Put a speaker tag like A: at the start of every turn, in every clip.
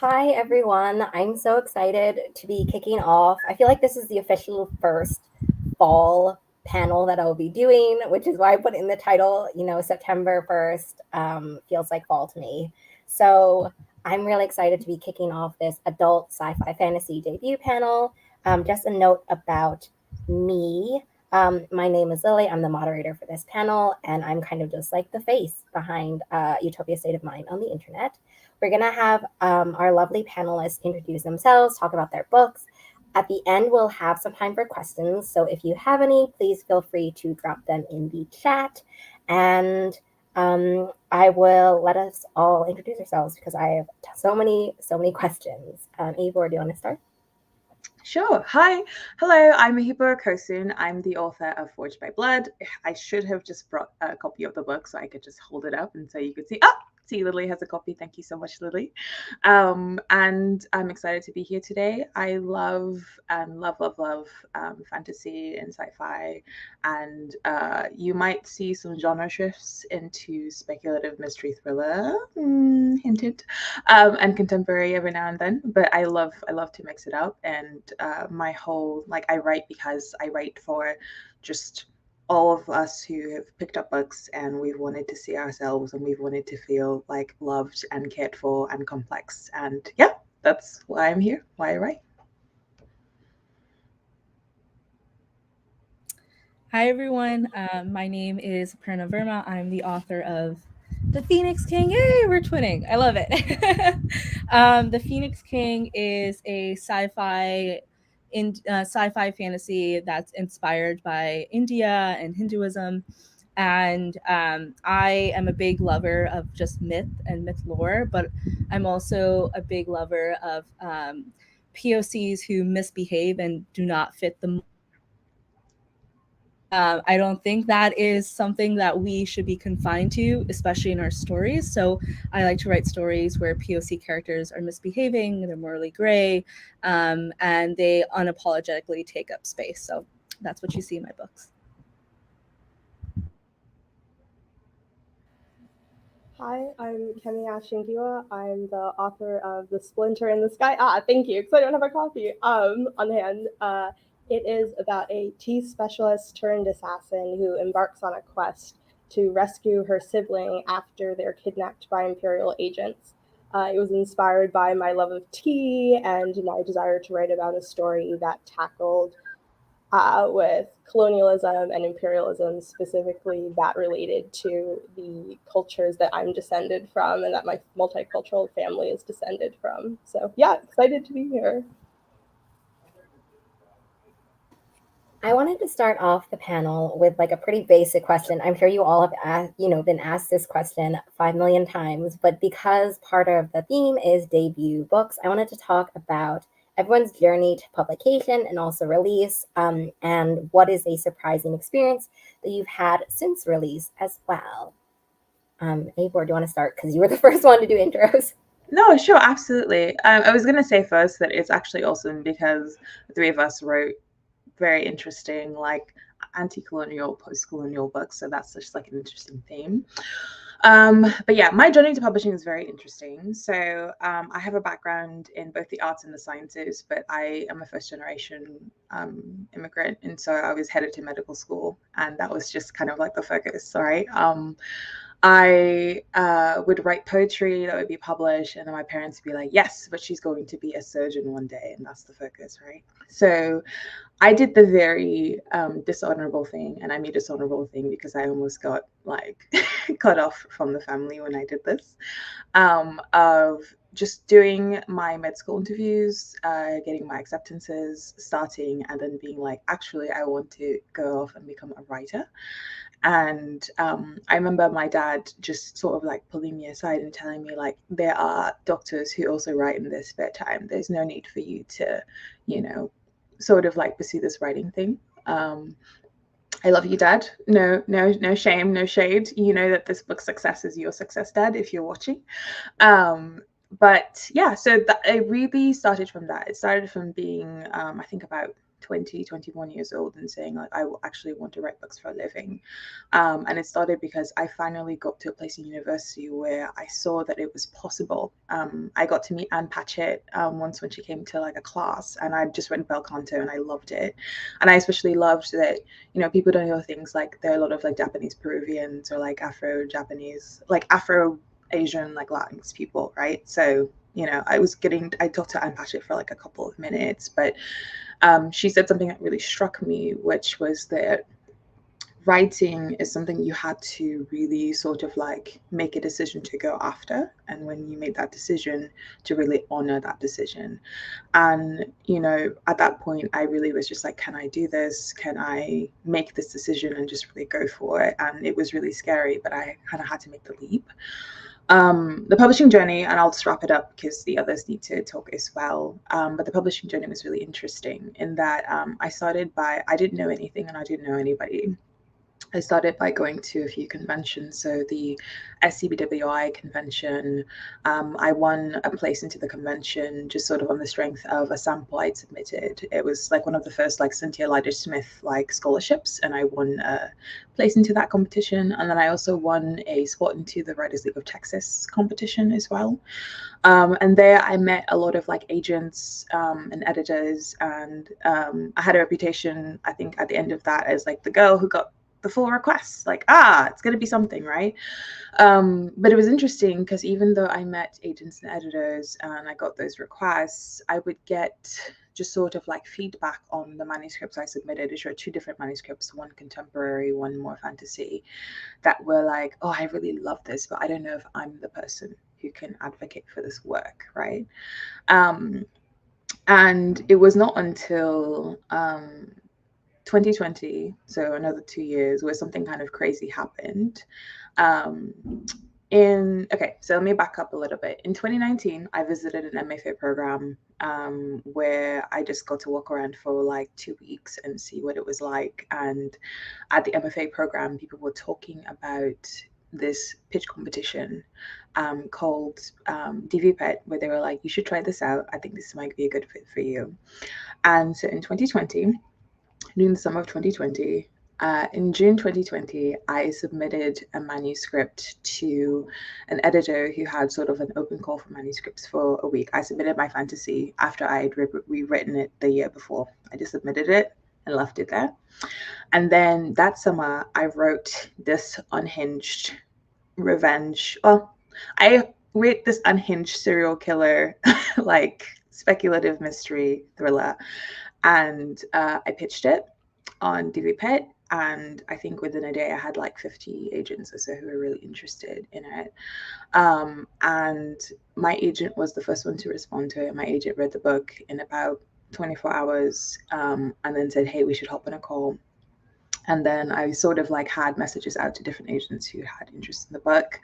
A: Hi, everyone. I'm so excited to be kicking off. I feel like this is the official first fall panel that I'll be doing, which is why I put in the title. September 1st feels like fall to me. So I'm really excited to be kicking off this adult sci fi fantasy debut panel. Just a note about me. My name is Lily. I'm the moderator for this panel, and I'm kind of just like the face behind Utopia State of Mind on the internet. We're going to have our lovely panelists introduce themselves, talk about their books. At the end, we'll have some time for questions. So if you have any, please feel free to drop them in the chat. And I will let us all introduce ourselves because I have so many questions. Ivor, do you want to start?
B: Sure. Hi. Hello, I'm Mahiba Kosun. I'm the author of Forged by Blood. I should have just brought a copy of the book so I could just hold it up and so you could see. See, Lily has a copy. Thank you so much, Lily. And I'm excited to be here today. I love fantasy and sci-fi. And you might see some genre shifts into speculative mystery thriller, hinted, and contemporary every now and then. But I love to mix it up. And my whole I write because I write for just all of us who have picked up books and we've wanted to see ourselves and we've wanted to feel like loved and cared for and complex. And yeah, that's why I'm here, why I write.
C: Hi, everyone. My name is Prerna Verma. I'm the author of The Phoenix King. Yay, we're twinning. I love it. The Phoenix King is a sci-fi fantasy that's inspired by India and Hinduism. And I am a big lover of just myth and myth lore, but I'm also a big lover of POCs who misbehave and do not fit the I don't think that is something that we should be confined to, especially in our stories. So I like to write stories where POC characters are misbehaving, they're morally gray, and they unapologetically take up space. So that's what you see in my books.
D: Hi, I'm Kemi Ashingiwa. I'm the author of The Splinter in the Sky. Thank you, because I don't have a copy on hand. It is about a tea specialist turned assassin who embarks on a quest to rescue her sibling after they're kidnapped by Imperial agents. It was inspired by my love of tea and my desire to write about a story that tackled with colonialism and imperialism, specifically that related to the cultures that I'm descended from and that my multicultural family is descended from. So yeah, excited to be here.
A: I wanted to start off the panel with like a pretty basic question. I'm sure you all have been asked this question 5 million times, but because part of the theme is debut books, I wanted to talk about everyone's journey to publication and also release, and what is a surprising experience that you've had since release as well. Abor, do you want to start because you were the first one to do intros?
B: No, sure, absolutely. I was going to say first that it's actually awesome because the three of us wrote very interesting, like anti-colonial, post-colonial books. So that's just like an interesting theme. But yeah, my journey to publishing is very interesting. So I have a background in both the arts and the sciences, but I am a first generation immigrant. And so I was headed to medical school and that was just kind of like the focus, right? I would write poetry that would be published, and then my parents would be like, yes, but she's going to be a surgeon one day, and that's the focus, right? So I did the very dishonorable thing, and I mean dishonorable thing because I almost got like cut off from the family when I did this, of just doing my med school interviews, getting my acceptances, starting, and then being like, actually, I want to go off and become a writer. And I remember my dad just sort of like pulling me aside and telling me like, there are doctors who also write in their spare time. There's no need for you to, sort of like pursue this writing thing. I love you, Dad. No shame, no shade. You know that this book's success is your success, Dad, if you're watching. But yeah, so it really started from that. It started from being, I think about 20, 21 years old and saying like, I actually want to write books for a living. And it started because I finally got to a place in university where I saw that it was possible. I got to meet Anne Patchett once when she came to like a class, and I just read Bel Canto and I loved it. And I especially loved that, you know, people don't know things like there are a lot of like Japanese Peruvians or like Afro-Japanese, like Afro-Asian, like Latinx people, right? So, you know, I talked to Anne Patchett for like a couple of minutes, but she said something that really struck me, which was that writing is something you had to really sort of like make a decision to go after. And when you made that decision, to really honor that decision. And, you know, at that point, I really was just like, can I do this? Can I make this decision and just really go for it? And it was really scary, but I kind of had to make the leap. The publishing journey, and I'll just wrap it up because the others need to talk as well. But the publishing journey was really interesting in that I didn't know anything and I didn't know anybody. I started by going to a few conventions. So the SCBWI convention, I won a place into the convention just sort of on the strength of a sample I'd submitted. It was like one of the first like Cynthia Lyder-Smith like scholarships, and I won a place into that competition. And then I also won a spot into the Writers League of Texas competition as well. And there I met a lot of like agents and editors, and I had a reputation, I think, at the end of that as like the girl who got the full requests, like, it's going to be something, right? But it was interesting because even though I met agents and editors and I got those requests, I would get just sort of like feedback on the manuscripts I submitted. I showed 2 different manuscripts, one contemporary, one more fantasy, that were like, oh, I really love this, but I don't know if I'm the person who can advocate for this work, right? And it was not until 2020, so another 2 years, where something kind of crazy happened. So let me back up a little bit. In 2019, I visited an MFA program where I just got to walk around for like 2 weeks and see what it was like. And at the MFA program, people were talking about this pitch competition called DVPET, where they were like, you should try this out. I think this might be a good fit for you. And so in 2020, during the summer of 2020, in June 2020, I submitted a manuscript to an editor who had sort of an open call for manuscripts for a week. I submitted my fantasy after I had rewritten it the year before. I just submitted it and left it there. And then that summer, I wrote this unhinged revenge. Well, I wrote this unhinged serial killer, like speculative mystery thriller. And I pitched it on DVPET, and I think within a day I had like 50 agents or so who were really interested in it. And my agent was the first one to respond to it. My agent read the book in about 24 hours and then said, hey, we should hop on a call. And then I sort of like had messages out to different agents who had interest in the book.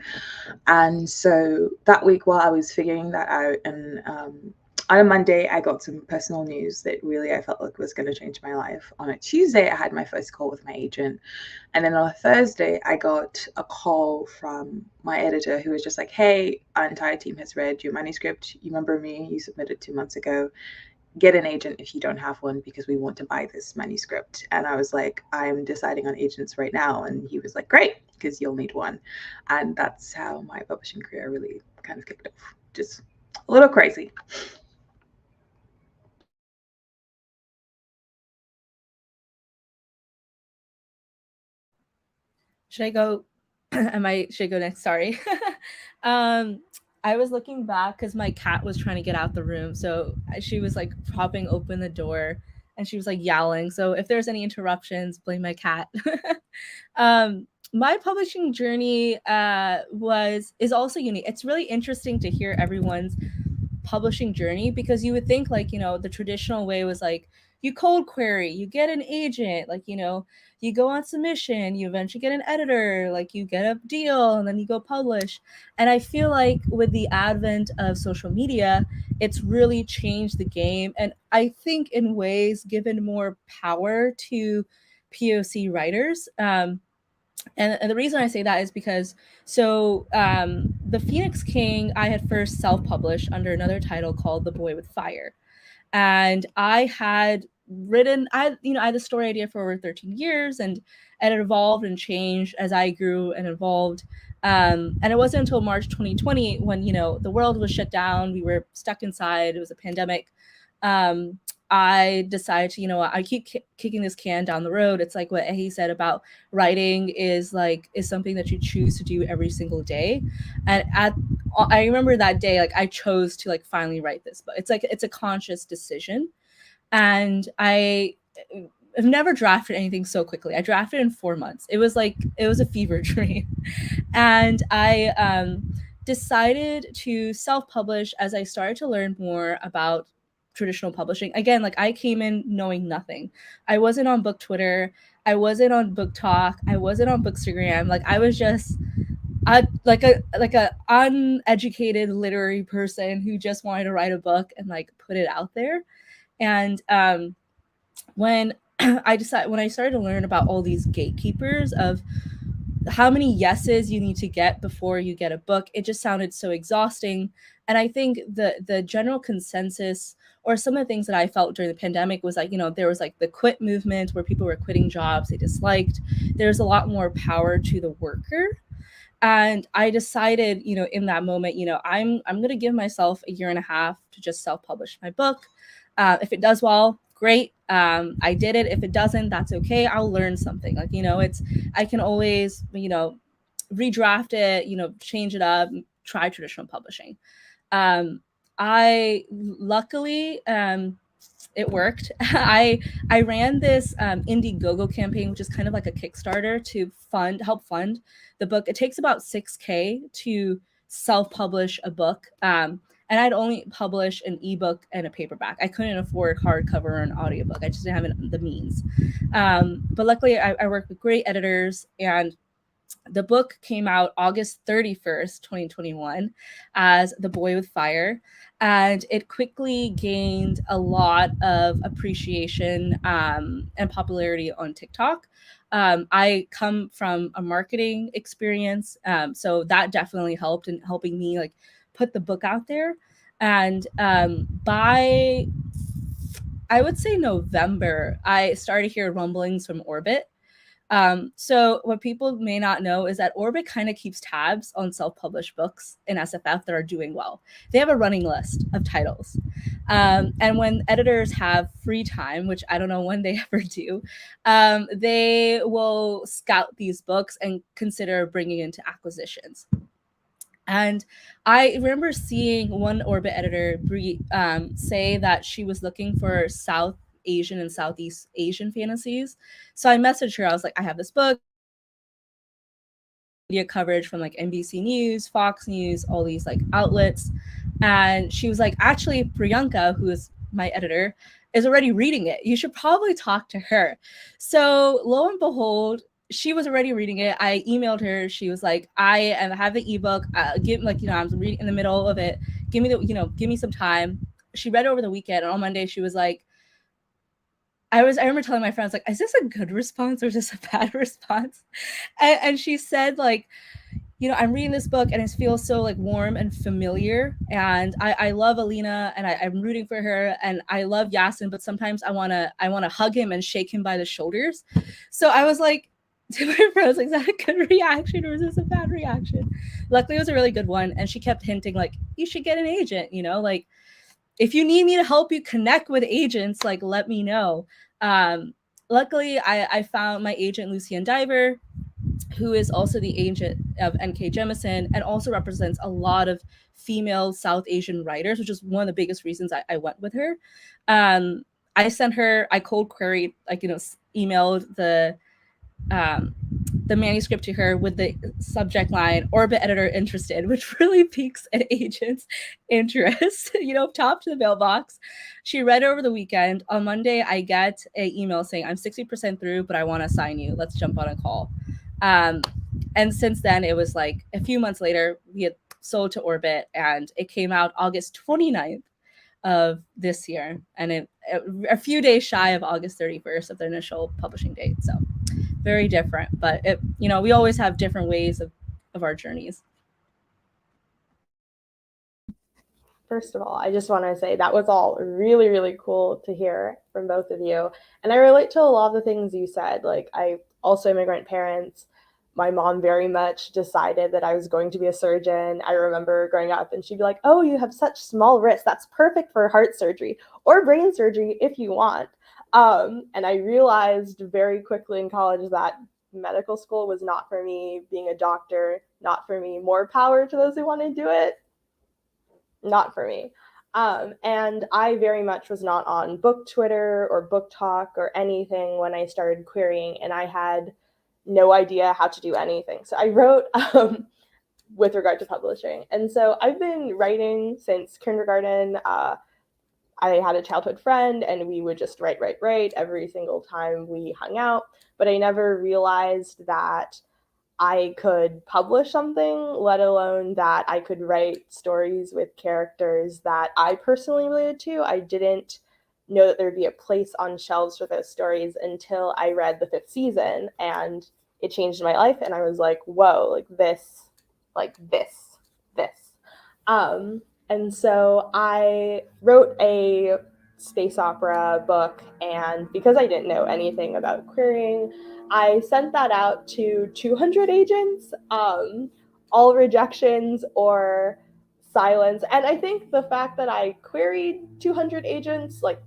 B: And so that week, while I was figuring that out, and on a Monday, I got some personal news that really I felt like was going to change my life. On a Tuesday, I had my first call with my agent. And then on a Thursday, I got a call from my editor who was just like, hey, our entire team has read your manuscript. You remember me? You submitted 2 months ago. Get an agent if you don't have one, because we want to buy this manuscript. And I was like, I'm deciding on agents right now. And he was like, great, because you'll need one. And that's how my publishing career really kind of kicked off. Just a little crazy.
C: Should I go? Should I go next? Sorry. I was looking back because my cat was trying to get out the room. So she was like propping open the door and she was like yowling. So if there's any interruptions, blame my cat. My publishing journey is also unique. It's really interesting to hear everyone's publishing journey, because you would think like, you know, the traditional way was like you cold query, you get an agent, like, you know, you go on submission, you eventually get an editor, like you get a deal and then you go publish. And I feel like with the advent of social media, it's really changed the game, and I think in ways given more power to POC writers. And the reason I say that is because the Phoenix King I had first self-published under another title called The Boy with Fire. And I had written, I had the story idea for over 13 years, and it evolved and changed as I grew and evolved. And it wasn't until March 2020 when, the world was shut down, we were stuck inside, it was a pandemic. I decided to, I keep kicking this can down the road. It's like what he said about writing is something that you choose to do every single day. And I remember that day, like I chose to finally write this book. It's a conscious decision. And I've never drafted anything so quickly. I drafted in 4 months. It was a fever dream. And I decided to self-publish as I started to learn more about traditional publishing. Again, I came in knowing nothing. I wasn't on book Twitter. I wasn't on book talk. I wasn't on Bookstagram. I was just like a uneducated literary person who just wanted to write a book and put it out there. And when I started to learn about all these gatekeepers of how many yeses you need to get before you get a book, it just sounded so exhausting. And I think the general consensus, or some of the things that I felt during the pandemic, was there was the quit movement where people were quitting jobs they disliked. There's a lot more power to the worker. And I decided, in that moment, I'm going to give myself a year and a half to just self-publish my book. If it does well, great. I did it. If it doesn't, that's okay. I'll learn something. I can always, redraft it, change it up, try traditional publishing. I luckily, it worked. I ran this Indiegogo campaign, which is kind of like a Kickstarter to help fund the book. It takes about $6,000 to self-publish a book. And I'd only publish an ebook and a paperback. I couldn't afford hardcover or an audiobook. I just didn't have the means. But luckily, I worked with great editors, and the book came out August 31st, 2021 as The Boy with Fire. And it quickly gained a lot of appreciation and popularity on TikTok. I come from a marketing experience, so that definitely helped in helping me put the book out there. And by, I would say, November, I started to hear rumblings from Orbit. So what people may not know is that Orbit kind of keeps tabs on self-published books in SFF that are doing well. They have a running list of titles. And when editors have free time, which I don't know when they ever do, they will scout these books and consider bringing into acquisitions. And I remember seeing one Orbit editor say that she was looking for South Asian and Southeast Asian fantasies. So I messaged her. I was like, I have this book, media coverage from NBC News, Fox News, all these outlets. And she was like, actually, Priyanka, who is my editor, is already reading it. You should probably talk to her. So lo and behold, she was already reading it. I emailed her. She was like, I have the ebook. I'm reading in the middle of it. Give me some time. She read it over the weekend, and on Monday she was like, I remember telling my friends, is this a good response or is this a bad response? And she said, I'm reading this book and it feels so warm and familiar. And I love Alina and I'm rooting for her. And I love Yasin, but sometimes I wanna hug him and shake him by the shoulders. So I was like, to my friends, is that a good reaction or is this a bad reaction? Luckily, it was a really good one. And she kept hinting, you should get an agent, if you need me to help you connect with agents, let me know. Luckily, I found my agent, Lucian Diver, who is also the agent of N.K. Jemisin and also represents a lot of female South Asian writers, which is one of the biggest reasons I went with her. I cold queried, emailed the manuscript to her with the subject line "Orbit editor interested," which really piques an agent's interest. Top to the mailbox. She read it over the weekend. On Monday, I get an email saying, "I'm 60% through, but I want to sign you. Let's jump on a call." And since then, it was a few months later, we had sold to Orbit, and it came out August 29th of this year, and a few days shy of August 31st of the initial publishing date. So very different, but we always have different ways of our journeys.
D: First of all, I just want to say that was all really, really cool to hear from both of you. And I relate to a lot of the things you said. Like, I also immigrant parents. My mom very much decided that I was going to be a surgeon. I remember growing up and she'd be like, "Oh, you have such small wrists. That's perfect for heart surgery or brain surgery if you want." And I realized very quickly in college that medical school was not for me. Being a doctor, not for me. More power to those who want to do it, not for me. And I very much was not on book Twitter or book talk or anything when I started querying, and I had no idea how to do anything. So I wrote with regard to publishing. And so I've been writing since kindergarten. I had a childhood friend and we would just write every single time we hung out. But I never realized that I could publish something, let alone that I could write stories with characters that I personally related to. I didn't know that there'd be a place on shelves for those stories until I read the 5th season, and it changed my life. And I was like, whoa, like this. And so I wrote a space opera book, and because I didn't know anything about querying, I sent that out to 200 agents, all rejections or silence. And I think the fact that I queried 200 agents like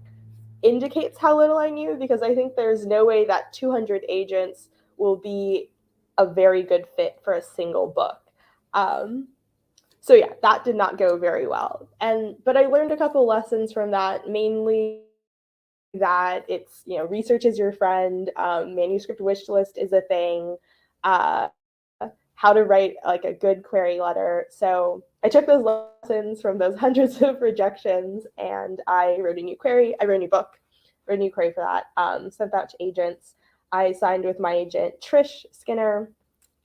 D: indicates how little I knew, because I think there's no way that 200 agents will be a very good fit for a single book. So yeah, that did not go very well. But I learned a couple lessons from that, mainly that it's, research is your friend, manuscript wish list is a thing, how to write like a good query letter. So I took those lessons from those hundreds of rejections, and I wrote a new query. I wrote a new book, wrote a new query for that, sent that to agents. I signed with my agent, Trish Skinner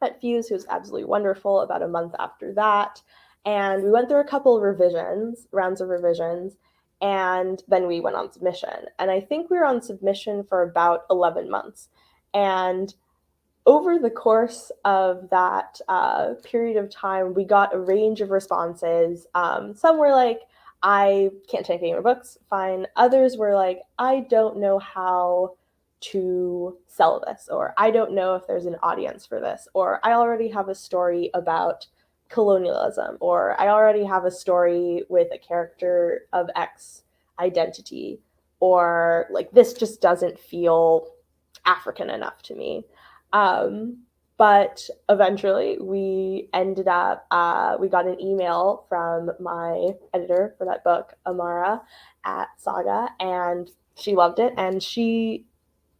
D: at Fuse, who was absolutely wonderful, about a month after that. And we went through a couple of rounds of revisions, and then we went on submission. And I think we were on submission for about 11 months. And over the course of that period of time, we got a range of responses. Some were like, I can't take any more books, fine. Others were like, I don't know how to sell this, or I don't know if there's an audience for this, or I already have a story about colonialism, or I already have a story with a character of X identity, or like this just doesn't feel African enough to me. But eventually we ended up, we got an email from my editor for that book, Amara at Saga, and she loved it. And she,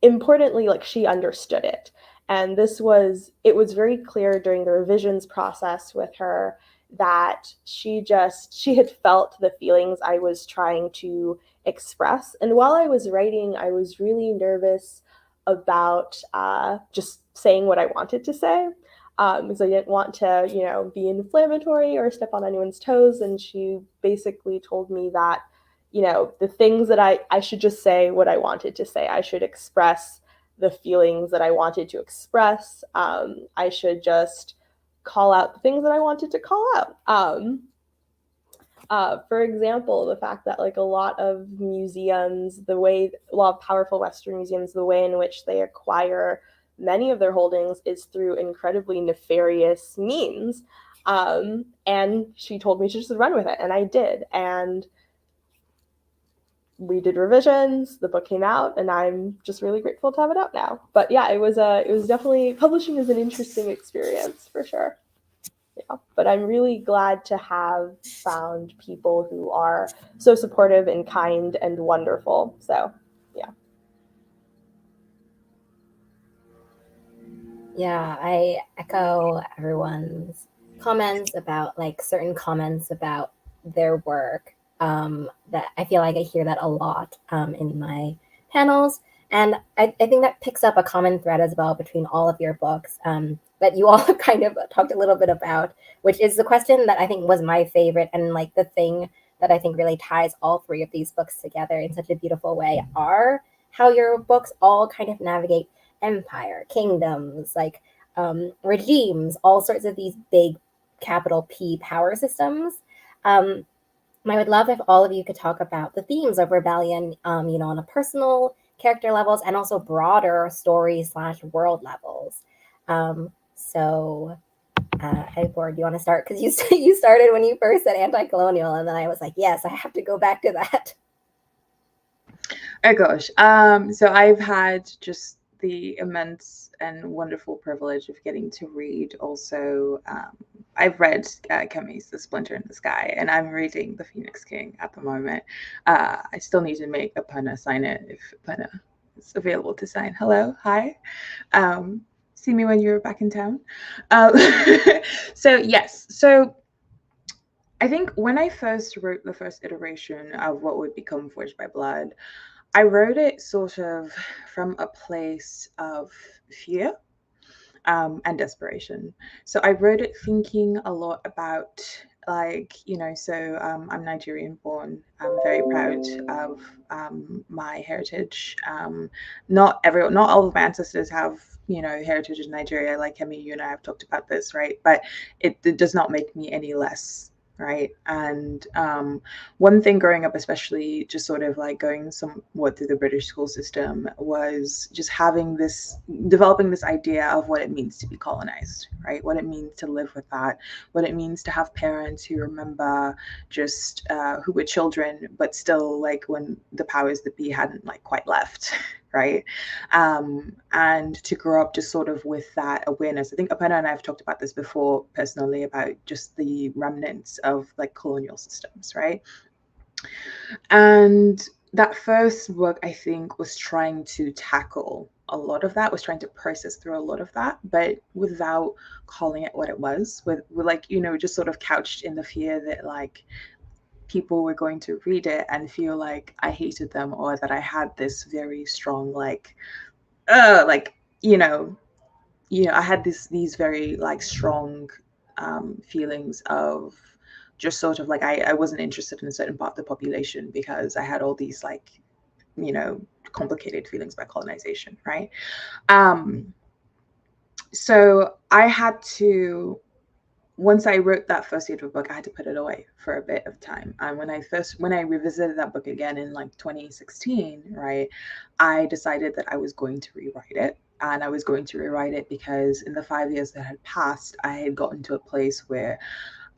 D: importantly, like, she understood it. And it was very clear during the revisions process with her that she had felt the feelings I was trying to express. And while I was writing, I was really nervous about just saying what I wanted to say, because I didn't want to, be inflammatory or step on anyone's toes. And she basically told me that, the things that I should just say what I wanted to say. I should express the feelings that I wanted to express. I should just call out the things that I wanted to call out. For example, the fact that like a lot of museums, a lot of powerful Western museums, the way in which they acquire many of their holdings is through incredibly nefarious means. And she told me to just run with it, and I did. And we did revisions, the book came out, and I'm just really grateful to have it out now. But yeah, it was definitely, publishing is an interesting experience for sure. Yeah, but I'm really glad to have found people who are so supportive and kind and wonderful. So, yeah.
A: Yeah, I echo everyone's comments about like certain comments about their work. That I feel like I hear that a lot in my panels. And I think that picks up a common thread as well between all of your books that you all kind of talked a little bit about, which is the question that I think was my favorite, and like the thing that I think really ties all three of these books together in such a beautiful way are how your books all kind of navigate empire, kingdoms, like regimes, all sorts of these big capital P power systems. I would love if all of you could talk about the themes of rebellion, on a personal character levels and also broader story / world levels. So, Ivor, do you want to start? Because you started when you first said anti-colonial, and then I was like, yes, I have to go back to that.
B: Oh gosh. So I've had just the immense and wonderful privilege of getting to read also. I've read Kemi's The Splinter in the Sky, and I'm reading The Phoenix King at the moment. I still need to make Apuna sign it if Apuna is available to sign. Hello, hi. See me when you're back in town. So yes, so I think when I first wrote the first iteration of what would become Forged by Blood, I wrote it sort of from a place of fear and desperation. So I wrote it thinking a lot about, like, I'm Nigerian born. I'm very proud of my heritage. Not all of my ancestors have, heritage in Nigeria. Like Kemi, you and I have talked about this, right? But it does not make me any less. Right. And one thing growing up, especially just sort of like going somewhat through the British school system, was just developing this idea of what it means to be colonized, right? What it means to live with that, what it means to have parents who remember just who were children, but still like when the powers that be hadn't like quite left. Right. And to grow up just sort of with that awareness. I think Apena and I have talked about this before personally, about just the remnants of like colonial systems, right? And that first book, I think, was trying to tackle a lot of that, was trying to process through a lot of that, but without calling it what it was, with like, just sort of couched in the fear that like people were going to read it and feel like I hated them, or that I had this very strong I had these very like strong feelings of just sort of like I wasn't interested in a certain part of the population because I had all these like complicated feelings about colonization, right? So I had to, once I wrote that first audiobook, I had to put it away for a bit of time. And when I revisited that book again in like 2016, right, I decided that I was going to rewrite it. And I was going to rewrite it because in the 5 years that had passed, I had gotten to a place where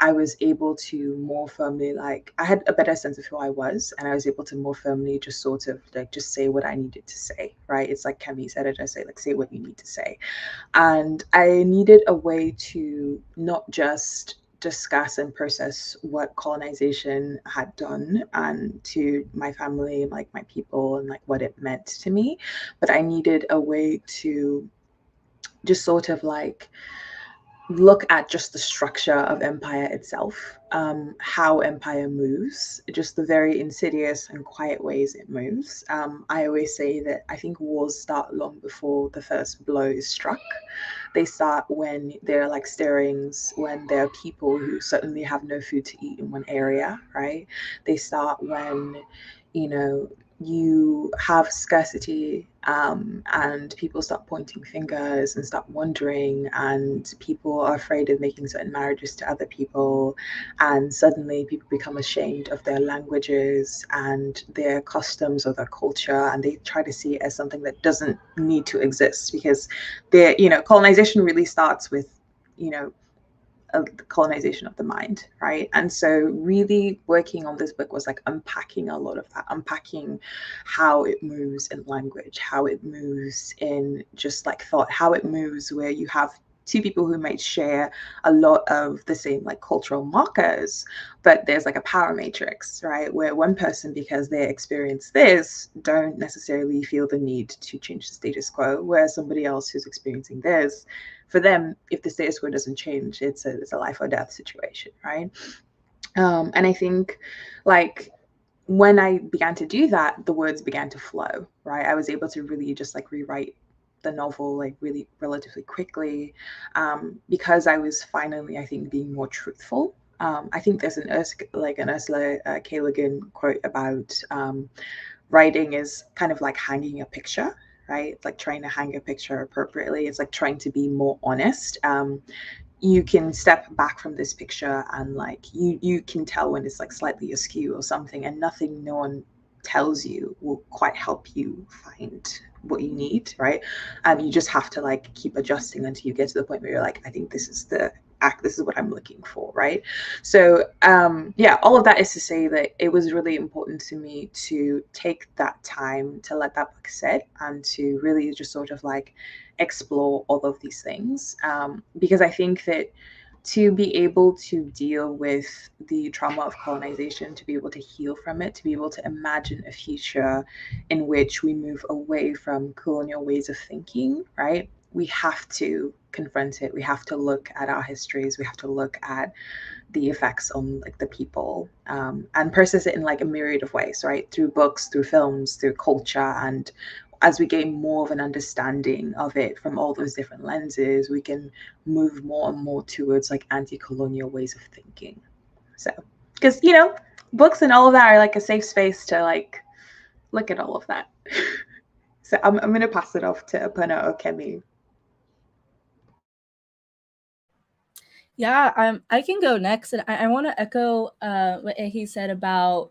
B: I was able to more firmly, like, I had a better sense of who I was, and I was able to more firmly just sort of like just say what I needed to say, right? It's like Kemi said it, I say, like, say what you need to say. And I needed a way to not just discuss and process what colonization had done and to my family, like my people, and like what it meant to me, but I needed a way to just sort of like look at just the structure of empire itself, how empire moves, just the very insidious and quiet ways it moves. I always say that I think wars start long before the first blow is struck. They start when there are like stirrings, when there are people who certainly have no food to eat in one area, right? They start when, you have scarcity, and people start pointing fingers and start wondering, and people are afraid of making certain marriages to other people, and suddenly people become ashamed of their languages and their customs or their culture, and they try to see it as something that doesn't need to exist, because colonization really starts with the colonization of the mind, right? And so really working on this book was like unpacking a lot of that, unpacking how it moves in language, how it moves in just like thought, how it moves where you have two people who might share a lot of the same like cultural markers, but there's like a power matrix, right? Where one person, because they experience this, don't necessarily feel the need to change the status quo, whereas somebody else who's experiencing this, for them, if the status quo doesn't change, it's a life or death situation, right? And I think like when I began to do that, the words began to flow, right? I was able to really just like rewrite the novel like really relatively quickly, because I was finally, I think, being more truthful. I think there's an Ursula K. Le Guin quote about writing is kind of like hanging a picture, right? It's like trying to hang a picture appropriately. It's like trying to be more honest. you can step back from this picture and like you can tell when it's like slightly askew or something, and nothing no one tells you will quite help you find what you need, right? And you just have to like keep adjusting until you get to the point where you're like, I think this is the act, this is what I'm looking for, right? So yeah, all of that is to say that it was really important to me to take that time to let that book sit and to really just sort of like explore all of these things, because I think that to be able to deal with the trauma of colonization, to be able to heal from it, to be able to imagine a future in which we move away from colonial ways of thinking, right? We have to confront it. We have to look at our histories. We have to look at the effects on like the people, and process it in like a myriad of ways, right? Through books, through films, through culture. And as we gain more of an understanding of it from all those different lenses, we can move more and more towards like anti-colonial ways of thinking. So, because, you know, books and all of that are like a safe space to like look at all of that. So I'm going to pass it off to Apuna or Kemi.
C: Yeah, I can go next, and I want to echo what he said about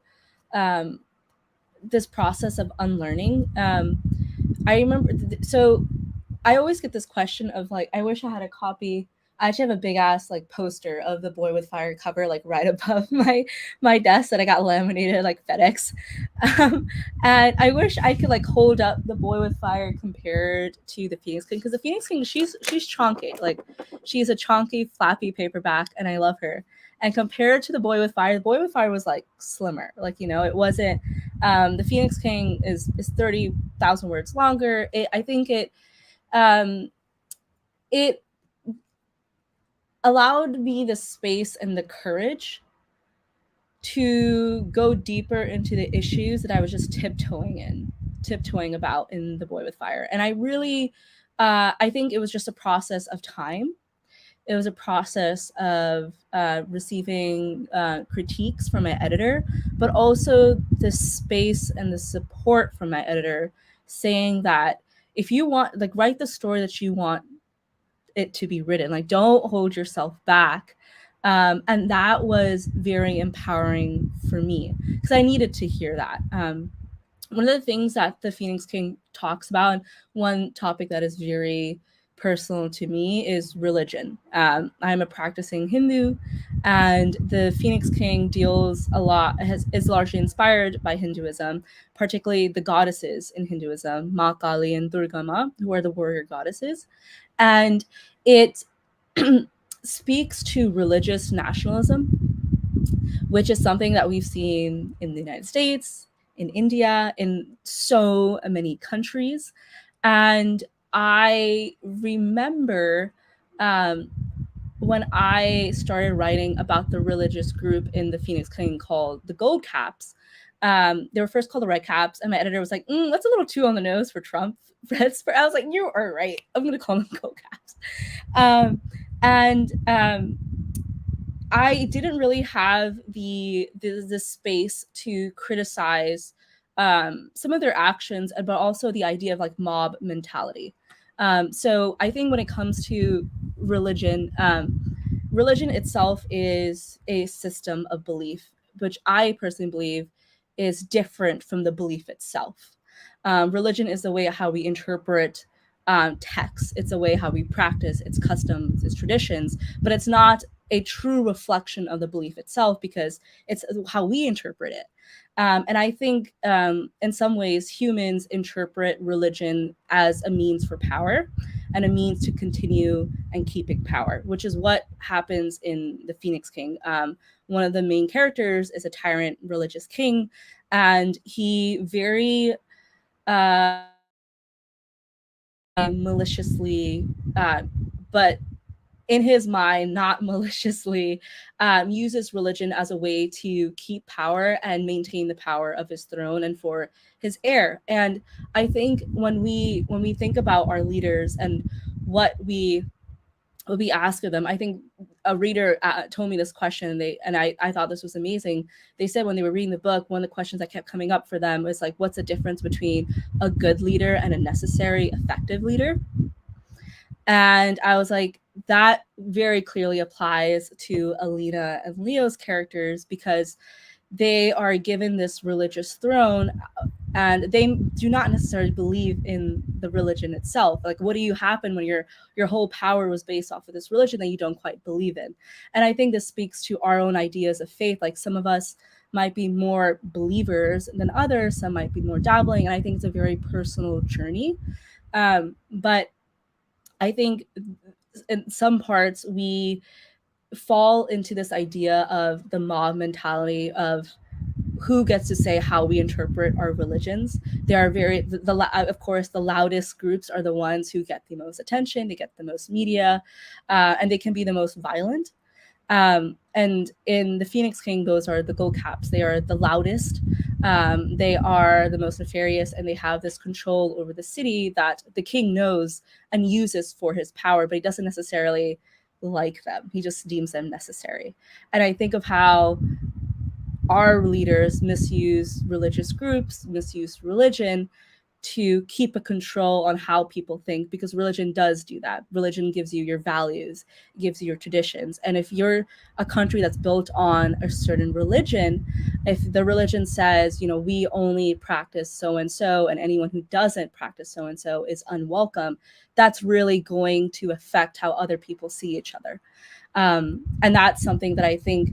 C: this process of unlearning. I remember, so I always get this question of like, I wish I had a copy. I actually have a big ass like poster of the Boy with Fire cover like right above my desk that I got laminated like FedEx, and I wish I could like hold up the Boy with Fire compared to the Phoenix King, because the Phoenix King, she's chonky, like she's a chonky flappy paperback, and I love her. And compared to the Boy with Fire was like slimmer, like, you know, it wasn't. The Phoenix King is 30,000 words longer. I think it allowed me the space and the courage to go deeper into the issues that I was just tiptoeing about in The Boy with Fire. And I really, I think it was just a process of time. It was a process of receiving critiques from my editor, but also the space and the support from my editor saying that if you want, like, write the story that you want it to be written, like, don't hold yourself back. And that was very empowering for me because I needed to hear that. One of the things that the Phoenix King talks about, and one topic that is very personal to me, is religion. I'm a practicing Hindu, and the Phoenix King deals a lot, is largely inspired by Hinduism, particularly the goddesses in Hinduism, Ma Kali and Durga Ma, who are the warrior goddesses. And it speaks to religious nationalism, which is something that we've seen in the United States, in India, in so many countries. And I remember when I started writing about the religious group in the Phoenix King called the Gold Caps. They were first called the Red Caps, and my editor was like, that's a little too on the nose for Trump. I was like, you are right. I'm going to call them Gold Caps. I didn't really have the space to criticize some of their actions, but also the idea of like mob mentality. So I think when it comes to religion, religion itself is a system of belief, which I personally believe is different from the belief itself. Religion is the way how we interpret texts. It's a way how we practice its customs, its traditions, but it's not a true reflection of the belief itself because it's how we interpret it. And I think in some ways humans interpret religion as a means for power and a means to continue and keeping power, which is what happens in the Phoenix King. One of the main characters is a tyrant religious king, and he very maliciously, but in his mind, not maliciously, uses religion as a way to keep power and maintain the power of his throne and for his heir. And I think when we think about our leaders and what we ask of them, I think a reader told me this question, and I thought this was amazing. They said when they were reading the book, one of the questions that kept coming up for them was like, what's the difference between a good leader and a necessary, effective leader? And I was like, that very clearly applies to Alina and Leo's characters, because they are given this religious throne and they do not necessarily believe in the religion itself. Like, what do you happen when your whole power was based off of this religion that you don't quite believe in? And I think this speaks to our own ideas of faith. Like, some of us might be more believers than others, some might be more dabbling, and I think it's a very personal journey. But I think in some parts we fall into this idea of the mob mentality of who gets to say how we interpret our religions. There are of course, the loudest groups are the ones who get the most attention, they get the most media, and they can be the most violent. And in the Phoenix King, those are the Gold Caps. They are the loudest. They are the most nefarious, and they have this control over the city that the king knows and uses for his power, but he doesn't necessarily like them. He just deems them necessary. And I think of how our leaders misuse religious groups, misuse religion to keep a control on how people think, because religion does do that. Religion gives you your values, gives you your traditions. And if you're a country that's built on a certain religion, if the religion says, you know, we only practice so and so, and anyone who doesn't practice so and so is unwelcome, that's really going to affect how other people see each other. And that's something that I think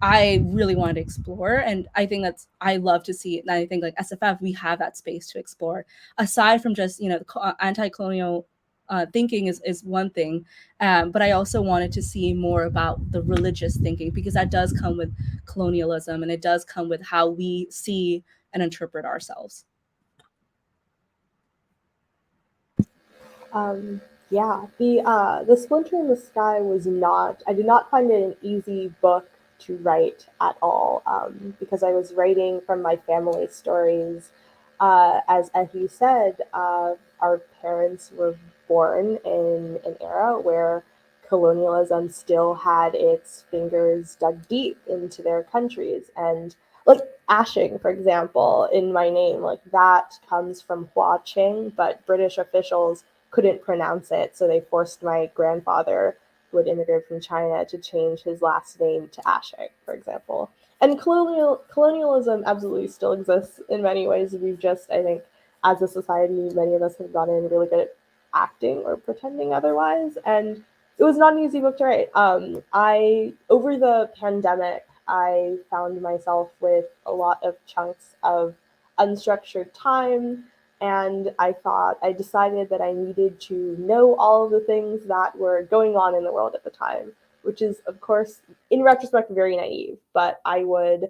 C: I really wanted to explore. And I think I love to see it. And I think like SFF, we have that space to explore, aside from just, you know, anti-colonial thinking is one thing. But I also wanted to see more about the religious thinking, because that does come with colonialism, and it does come with how we see and interpret ourselves.
D: Yeah, the Splinter in the Sky was not. I did not find it an easy book to write at all, because I was writing from my family stories. As Effie said, our parents were born in an era where colonialism still had its fingers dug deep into their countries, and like Ashing, for example, in my name, like that comes from Hua Ching, but British officials couldn't pronounce it, so they forced my grandfather, who had immigrated from China, to change his last name to Ashik, for example. And colonialism absolutely still exists in many ways. We've just, I think, as a society, many of us have gotten really good at acting or pretending otherwise. And it was not an easy book to write. Over the pandemic, I found myself with a lot of chunks of unstructured time, and I decided that I needed to know all of the things that were going on in the world at the time, which is, of course, in retrospect, very naive. But I would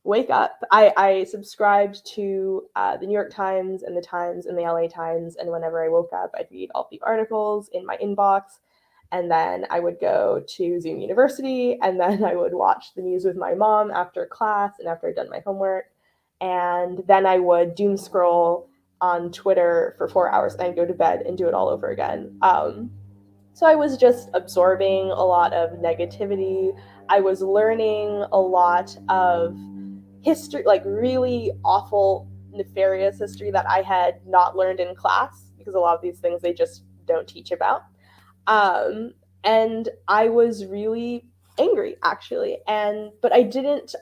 D: wake up. I subscribed to the New York Times and the Times and the LA Times, and whenever I woke up, I'd read all the articles in my inbox, and then I would go to Zoom University, and then I would watch the news with my mom after class and after I'd done my homework, and then I would doom scroll on Twitter for 4 hours, and I'd go to bed and do it all over again. So I was just absorbing a lot of negativity. I was learning a lot of history, like really awful, nefarious history that I had not learned in class, because a lot of these things they just don't teach about. And I was really angry, actually. But I didn't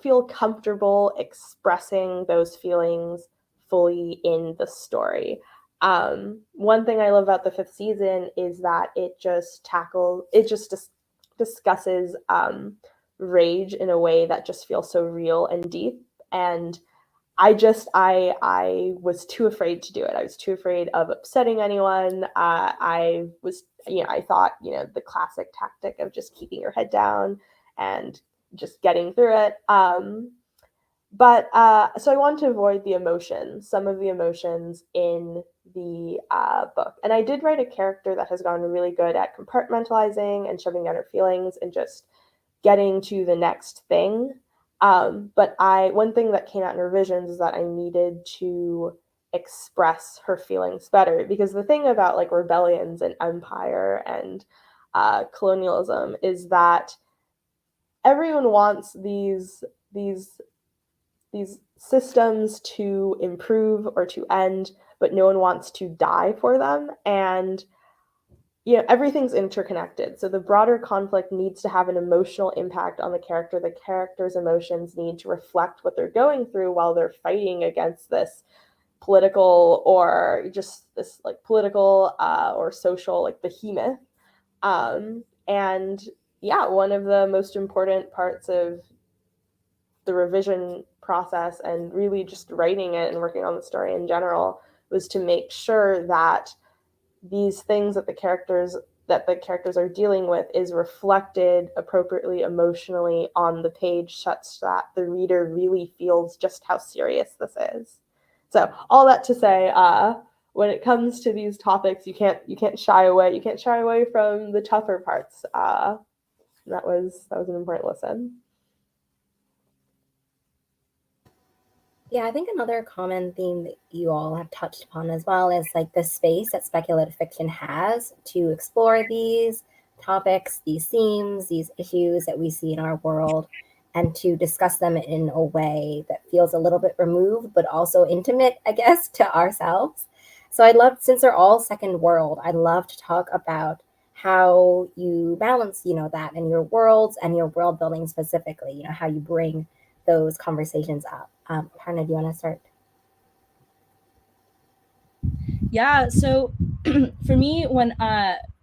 D: feel comfortable expressing those feelings fully in the story. One thing I love about the fifth season is that it just discusses rage in a way that just feels so real and deep. And I was too afraid to do it. I was too afraid of upsetting anyone. I thought, the classic tactic of just keeping your head down and just getting through it. So I wanted to avoid some of the emotions in the book. And I did write a character that has gotten really good at compartmentalizing and shoving down her feelings and just getting to the next thing. But one thing that came out in revisions is that I needed to express her feelings better, because the thing about like rebellions and empire and colonialism is that everyone wants these systems to improve or to end, but no one wants to die for them. And everything's interconnected. So the broader conflict needs to have an emotional impact on the character. The character's emotions need to reflect what they're going through while they're fighting against this political or just this like political or social like behemoth. And yeah, one of the most important parts of the revision process and really just writing it and working on the story in general was to make sure that these things that the characters are dealing with is reflected appropriately emotionally on the page, such that the reader really feels just how serious this is. So all that to say, when it comes to these topics, you can't shy away. You can't shy away from the tougher parts. That was an important lesson.
A: Yeah, I think another common theme that you all have touched upon as well is like the space that speculative fiction has to explore these topics, these themes, these issues that we see in our world, and to discuss them in a way that feels a little bit removed, but also intimate, I guess, to ourselves. So I'd love, since they're all second world, I'd love to talk about how you balance, that in your worlds and your world building specifically, how you bring those conversations up. Parna, do you want to start?
C: Yeah, so for me, when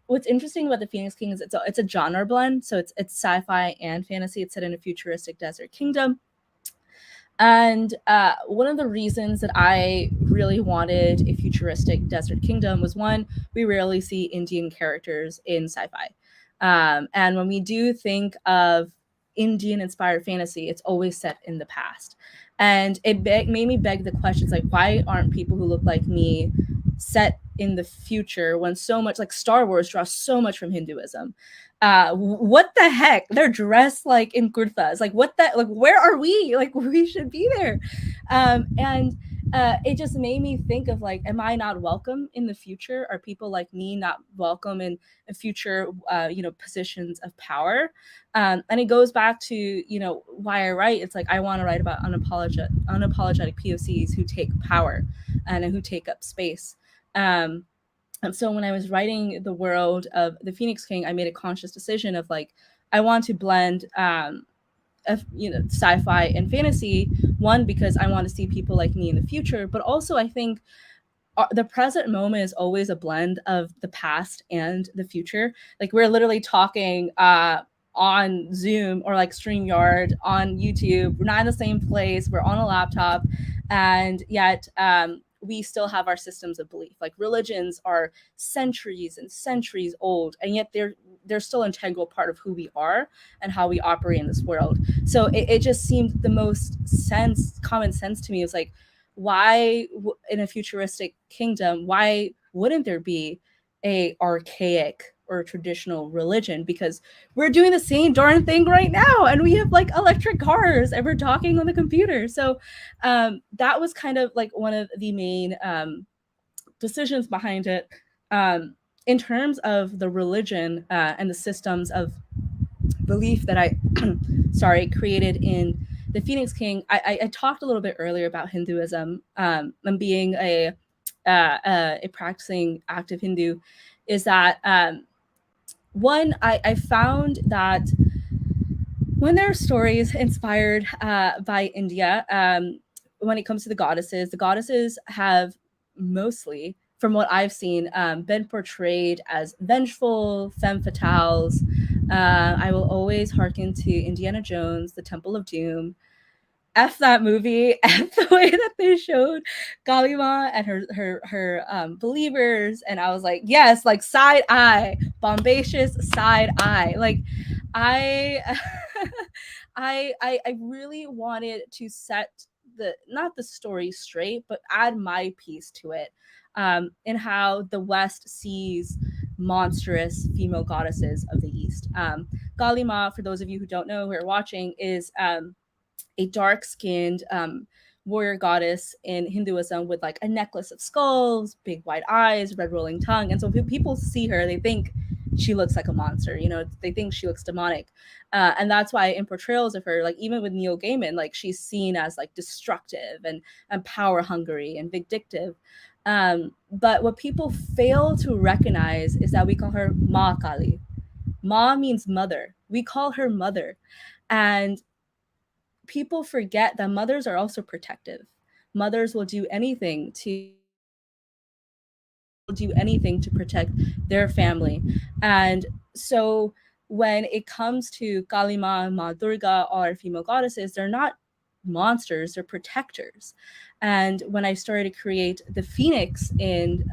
C: what's interesting about the Phoenix King is it's a genre blend. So it's sci-fi and fantasy. It's set in a futuristic desert kingdom. And one of the reasons that I really wanted a futuristic desert kingdom was, one, we rarely see Indian characters in sci-fi. And when we do think of Indian inspired fantasy, it's always set in the past. And it made me beg the questions like, why aren't people who look like me set in the future when so much, like Star Wars draws so much from Hinduism? What the heck? They're dressed like in kurtas. Like, what the, like, where are we? Like, we should be there. And it just made me think of like, am I not welcome in the future? Are people like me not welcome in future, positions of power? And it goes back to, why I write. It's like, I want to write about unapologetic POCs who take power and who take up space. And so when I was writing the world of the Phoenix King, I made a conscious decision of like, I want to blend sci-fi and fantasy, one, because I want to see people like me in the future, but also I think the present moment is always a blend of the past and the future. Like, we're literally talking on Zoom or like StreamYard on YouTube. We're not in the same place. We're on a laptop, and yet we still have our systems of belief. Like, religions are centuries and centuries old, and yet they're still an integral part of who we are and how we operate in this world. So it just seemed the most common sense to me. It was like, why in a futuristic kingdom, why wouldn't there be a archaic or traditional religion? Because we're doing the same darn thing right now, and we have like electric cars and we're talking on the computer. So that was kind of like one of the main decisions behind it. In terms of the religion and the systems of belief that I created in the Phoenix King, I talked a little bit earlier about Hinduism and being a practicing active Hindu, is that one, I found that when there are stories inspired by India, when it comes to the goddesses have mostly, from what I've seen, been portrayed as vengeful femme fatales. I will always hearken to Indiana Jones, The Temple of Doom. F that movie, F the way that they showed Galima and her believers, and I was like, yes, like side eye, bombacious side eye. Like, I I really wanted to set not the story straight, but add my piece to it, in how the West sees monstrous female goddesses of the East. Galima, for those of you who don't know who are watching, is a dark-skinned warrior goddess in Hinduism with like a necklace of skulls, big wide eyes, red rolling tongue. And so people see her, they think she looks like a monster, they think she looks demonic. And that's why in portrayals of her, like even with Neil Gaiman, like she's seen as like destructive and power hungry and vindictive. But what people fail to recognize is that we call her Ma Kali. Ma means mother. We call her mother. And people forget that mothers are also protective. Mothers will do anything to protect their family. And so when it comes to Kalima, Ma Durga, or female goddesses, they're not monsters, they're protectors. And when I started to create the Phoenix in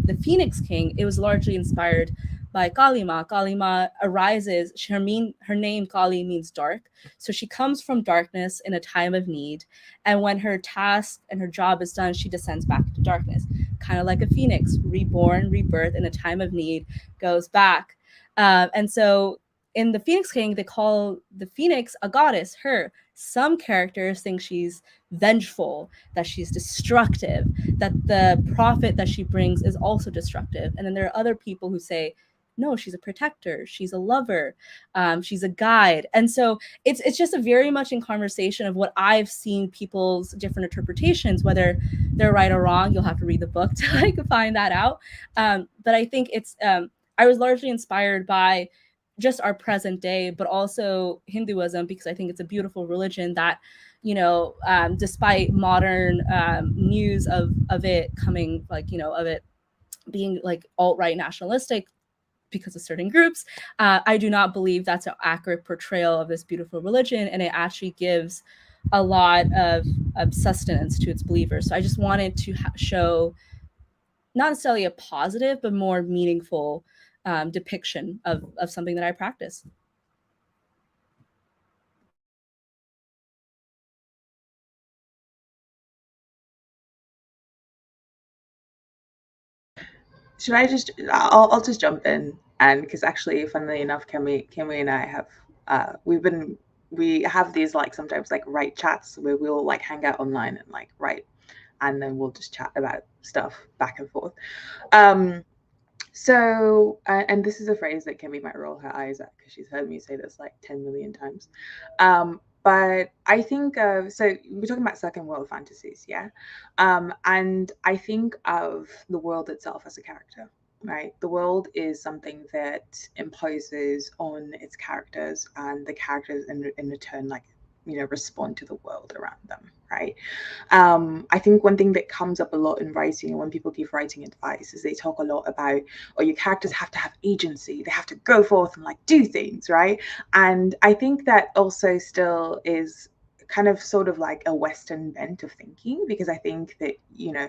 C: the Phoenix King, it was largely inspired by Kalima. Kalima arises, her name Kali means dark. So she comes from darkness in a time of need. And when her task and her job is done, she descends back to darkness, kind of like a phoenix, reborn, rebirth in a time of need, goes back. And so in the Phoenix King, they call the Phoenix a goddess, her. Some characters think she's vengeful, that she's destructive, that the profit that she brings is also destructive. And then there are other people who say, no, she's a protector, she's a lover, she's a guide. And so it's just a very much in conversation of what I've seen people's different interpretations, whether they're right or wrong. You'll have to read the book to like find that out. But I think it's I was largely inspired by just our present day, but also Hinduism, because I think it's a beautiful religion that, you know, despite modern news of it coming, like, you know, of it being like alt-right nationalistic because of certain groups, I do not believe that's an accurate portrayal of this beautiful religion, and it actually gives a lot of sustenance to its believers. So I just wanted to show not necessarily a positive, but more meaningful depiction of something that I practice.
B: Should I just? I'll just jump in, and because actually, funnily enough, Kemi and I have we have these like sometimes like write chats where we'll like hang out online and like write, and then we'll just chat about stuff back and forth. So, and this is a phrase that Kemi might roll her eyes at because she's heard me say this like 10 million times. But I think of, so we're talking about second world fantasies, yeah? And I think of the world itself as a character, right? The world is something that imposes on its characters, and the characters in return, like, you know, respond to the world around them, right? I think one thing that comes up a lot in writing, and when people give writing advice, is they talk a lot about, oh, your characters have to have agency, they have to go forth and like do things, right? And I think that also still is kind of sort of like a Western bent of thinking, because I think that, you know,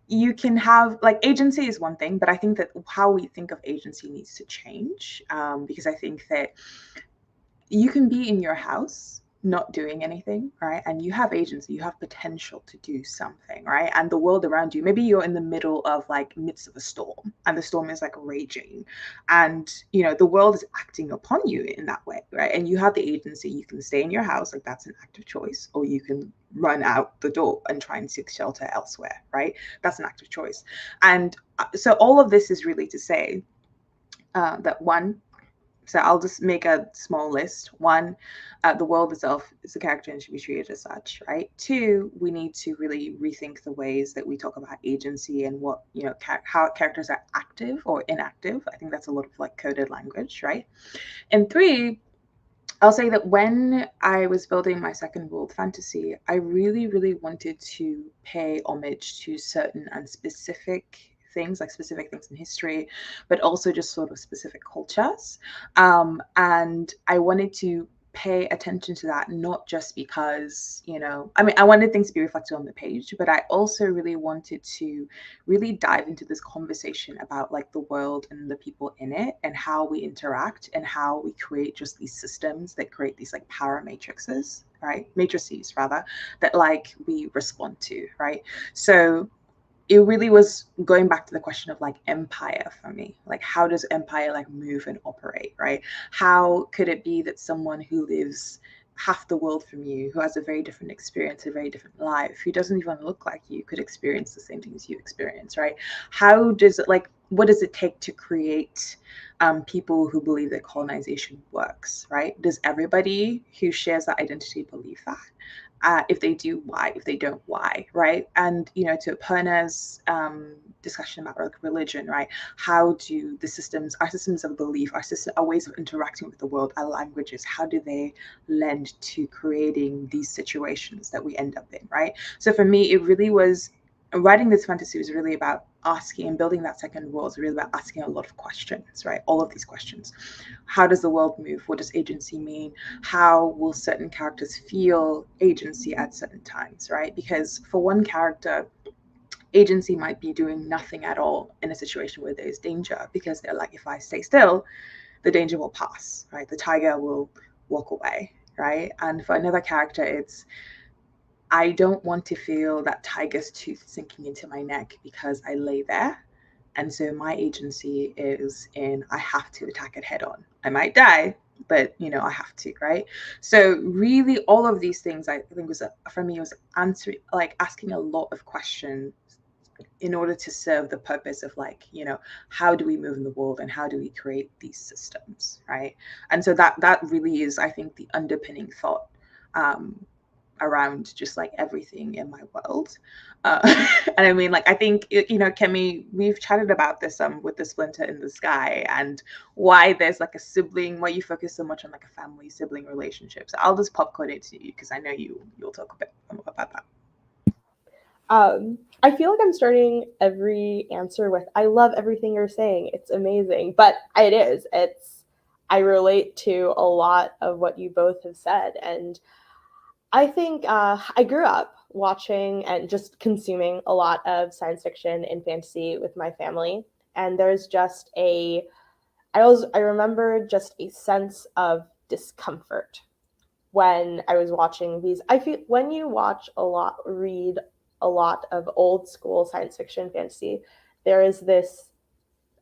B: you can have like agency is one thing, but I think that how we think of agency needs to change, because I think that you can be in your house not doing anything, right? And you have agency, you have potential to do something, right? And the world around you, maybe you're in the middle of like midst of a storm, and the storm is like raging, and you know the world is acting upon you in that way, right? And you have the agency. You can stay in your house, like that's an active choice, or you can run out the door and try and seek shelter elsewhere, right? That's an active choice. And so all of this is really to say that one, so I'll just make a small list. One, the world itself is a character and should be treated as such, right? Two, we need to really rethink the ways that we talk about agency and what, you know, how characters are active or inactive. I think that's a lot of like coded language, right? And three, I'll say that when I was building my second world fantasy, I really, really wanted to pay homage to certain and specific things, like specific things in history, but also just sort of specific cultures. And I wanted to pay attention to that, not just because, you know, I mean, I wanted things to be reflected on the page, but I also really wanted to really dive into this conversation about like the world and the people in it and how we interact and how we create just these systems that create these like power matrices, right? Matrices rather, that like we respond to, right? So it really was going back to the question of like empire for me. Like, how does empire like move and operate, right? How could it be that someone who lives half the world from you, who has a very different experience, a very different life, who doesn't even look like you, could experience the same things you experience, right? How does it, like, what does it take to create people who believe that colonization works, right? Does everybody who shares that identity believe that? If they do, why? If they don't, why? Right? And to Perna's discussion about like religion, right? How do our systems of belief, our ways of interacting with the world, our languages, how do they lend to creating these situations that we end up in, right? So for me, it really was, writing this fantasy was really about asking, and building that second world is really about asking a lot of questions, right? All of these questions. How does the world move? What does agency mean? How will certain characters feel agency at certain times, right? Because for one character, agency might be doing nothing at all in a situation where there's danger, because they're like, if I stay still, the danger will pass, right? The tiger will walk away, right? And for another character, it's, I don't want to feel that tiger's tooth sinking into my neck because I lay there. And so my agency is in, I have to attack it head on. I might die, but I have to, right? So really all of these things, I think for me, was asking a lot of questions in order to serve the purpose of how do we move in the world and how do we create these systems, right? And so that really is, I think, the underpinning thought around just everything in my world. And I mean, I think, Kemi, we've chatted about this with the Splinter in the Sky, and why there's a sibling, why you focus so much on a family sibling relationship. So I'll just popcorn it to you, because I know you'll talk a bit about that.
D: I feel like I'm starting every answer with, I love everything you're saying. It's amazing. But I relate to a lot of what you both have said. And I think I grew up watching and just consuming a lot of science fiction and fantasy with my family. And there's just I remember just a sense of discomfort when I was watching these. I feel when you read a lot of old school science fiction fantasy, there is this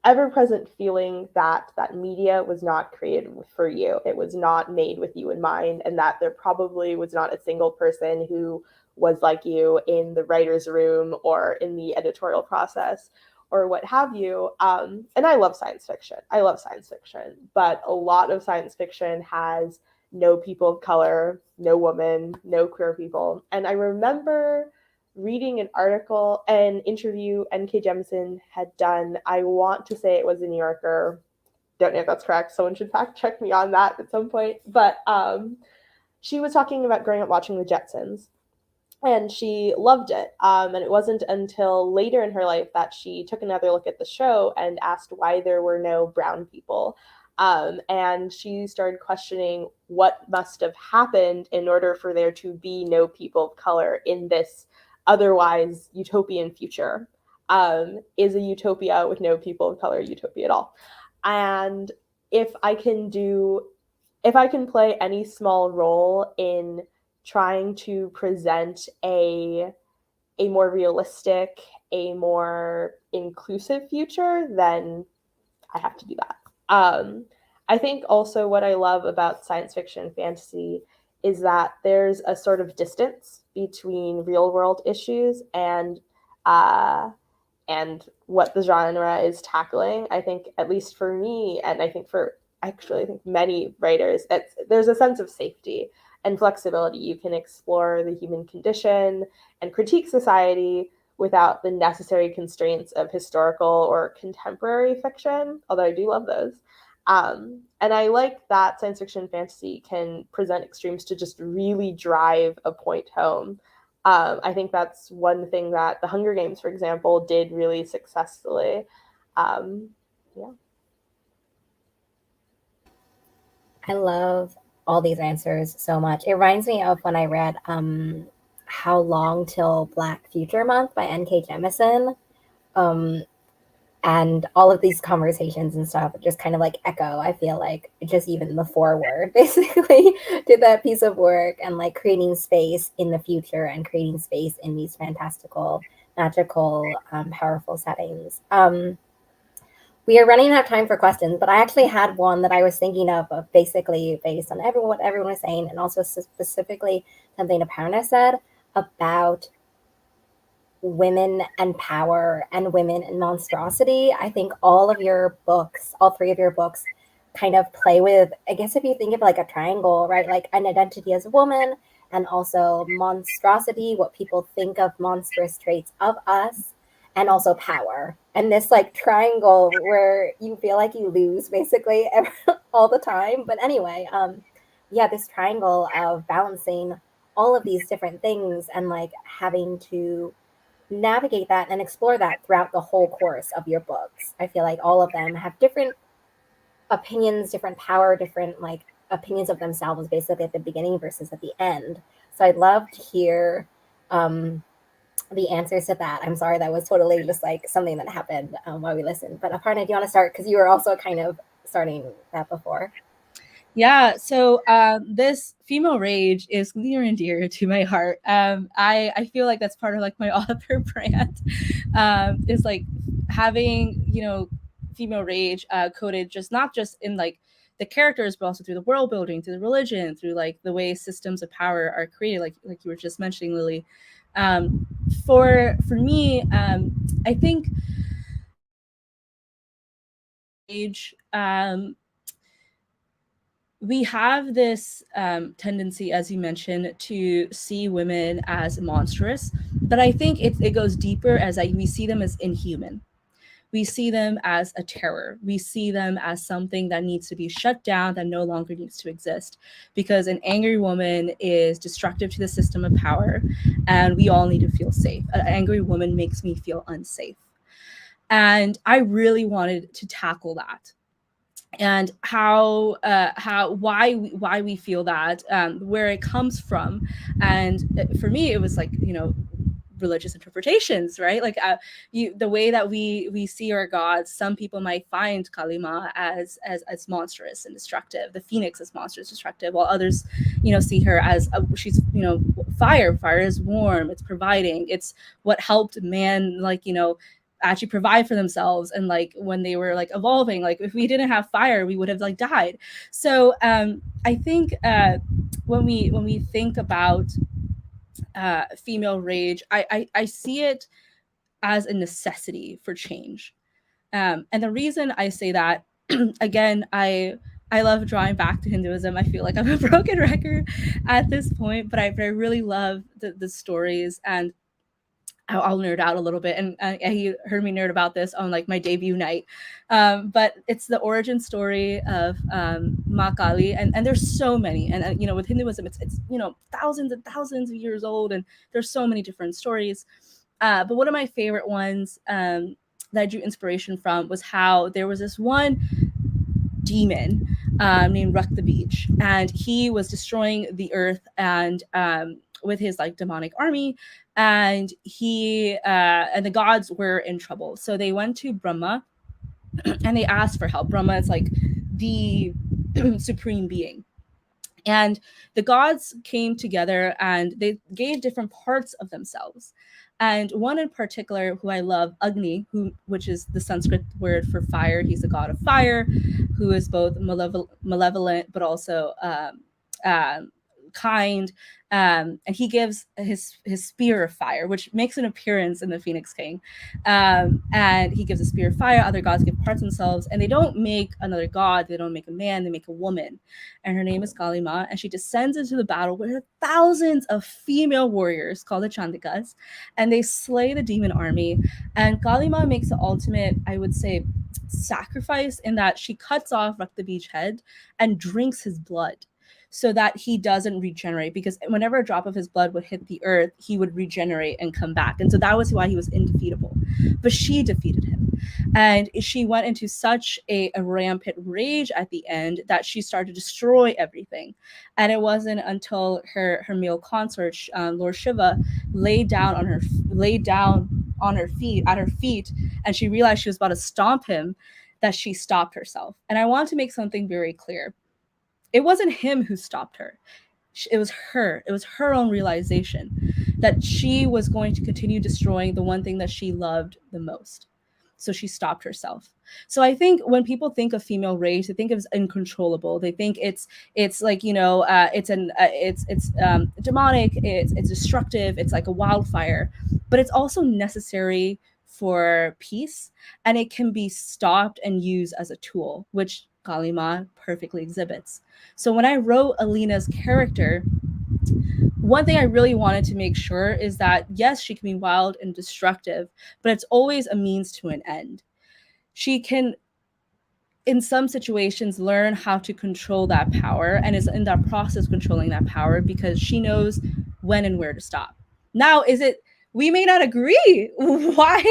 D: ever-present feeling that media was not created for you. It was not made with you in mind, and that there probably was not a single person who was like you in the writer's room or in the editorial process or what have you. And I love science fiction. But a lot of science fiction has no people of color, no women, no queer people. And I remember reading an interview N.K. Jemisin had done. I want to say it was a New Yorker. Don't know if that's correct. Someone should fact check me on that at some point. But she was talking about growing up watching the Jetsons, and she loved it. And it wasn't until later in her life that she took another look at the show and asked why there were no brown people. And she started questioning what must have happened in order for there to be no people of color in this otherwise utopian future. Is a utopia with no people of color utopia at all? And if I can play any small role in trying to present a more realistic, a more inclusive future, then I have to do that. I think also what I love about science fiction and fantasy is that there's a sort of distance between real world issues and what the genre is tackling. I think, at least for me, and I think many writers, there's a sense of safety and flexibility. You can explore the human condition and critique society without the necessary constraints of historical or contemporary fiction, although I do love those. And I like that science fiction and fantasy can present extremes to just really drive a point home. I think that's one thing that the Hunger Games, for example, did really successfully. Yeah.
A: I love all these answers so much. It reminds me of when I read How Long Till Black Future Month by N.K. Jemisin. And all of these conversations and stuff just kind of echo, I feel like, just even the foreword basically to that piece of work, and creating space in the future and creating space in these fantastical, magical, powerful settings. We are running out of time for questions, but I actually had one that I was thinking of basically based on what everyone was saying, and also specifically something Aparna said about women and power and women and monstrosity. I think all three of your books kind of play with, I guess if you think of a triangle, right? An identity as a woman, and also monstrosity, what people think of monstrous traits of us, and also power. And this like triangle where you feel like you lose basically all the time. But anyway, yeah, this triangle of balancing all of these different things and like having to navigate that and explore that throughout the whole course of your books. I feel like all of them have different opinions, different power, different like opinions of themselves basically at the beginning versus at the end. So I'd love to hear the answers to that. I'm sorry, that was totally just like something that happened while we listened. But Aparna, do you want to start? Because you were also kind of starting that before.
C: Yeah, so this female rage is near and dear to my heart. I feel like that's part of like my author brand, is like having, you know, female rage coded just not just in like the characters, but also through the world building, through the religion, through like the way systems of power are created, like you were just mentioning, Lily. For me, I think rage. We have this tendency, as you mentioned, to see women as monstrous, but I think it goes deeper as like we see them as inhuman. We see them as a terror. We see them as something that needs to be shut down, that no longer needs to exist, because an angry woman is destructive to the system of power, and we all need to feel safe. An angry woman makes me feel unsafe. And I really wanted to tackle that, and why we feel that, where it comes from. And for me, it was like, you know, religious interpretations, right? Like the way that we see our gods. Some people might find Kalima as monstrous and destructive, the phoenix as monstrous, destructive, while others, you know, see her as she's, you know, fire. Fire is warm, it's providing, it's what helped man, like, you know, actually provide for themselves. And like when they were like evolving, like if we didn't have fire, we would have like died. So I think when we think about female rage, I see it as a necessity for change. And the reason I say that, again, I love drawing back to Hinduism. I feel like I'm a broken record at this point, but I really love the stories. And I'll nerd out a little bit, and he heard me nerd about this on like my debut night. But it's the origin story of Ma Kali, and there's so many, and you know, with Hinduism, it's you know, thousands and thousands of years old, and there's so many different stories. But one of my favorite ones that I drew inspiration from was how there was this one demon named Ruck the Beach, and he was destroying the earth and with his like demonic army, and he and the gods were in trouble. So they went to Brahma and they asked for help. Brahma is like the supreme being. And the gods came together and they gave different parts of themselves. And one in particular, who I love, Agni, which is the Sanskrit word for fire. He's a god of fire, who is both malevolent but also kind. And he gives his spear of fire, which makes an appearance in the Phoenix King. And he gives a spear of fire. Other gods give parts themselves, and they don't make another god. They don't make a man. They make a woman, and her name is Kalima. And she descends into the battle with thousands of female warriors called the Chandikas, and they slay the demon army. And Kalima makes the ultimate, I would say, sacrifice in that she cuts off Rakta Beach's head and drinks his blood, so that he doesn't regenerate, because whenever a drop of his blood would hit the earth, he would regenerate and come back. And so that was why he was indefeatable. But she defeated him. And she went into such a rampant rage at the end that she started to destroy everything. And it wasn't until her male consort, Lord Shiva, laid down on her feet, and she realized she was about to stomp him, that she stopped herself. And I want to make something very clear. It wasn't him who stopped her. It was her. It was her own realization that she was going to continue destroying the one thing that she loved the most. So she stopped herself. So I think when people think of female rage, they think of it as uncontrollable. They think it's like, you know, it's demonic. It's destructive. It's like a wildfire, but it's also necessary for peace, and it can be stopped and used as a tool, which Kalima perfectly exhibits. So when I wrote Alina's character, one thing I really wanted to make sure is that, yes, she can be wild and destructive, but it's always a means to an end. She can, in some situations, learn how to control that power, and is in that process controlling that power because she knows when and where to stop. Now, is it, we may not agree why,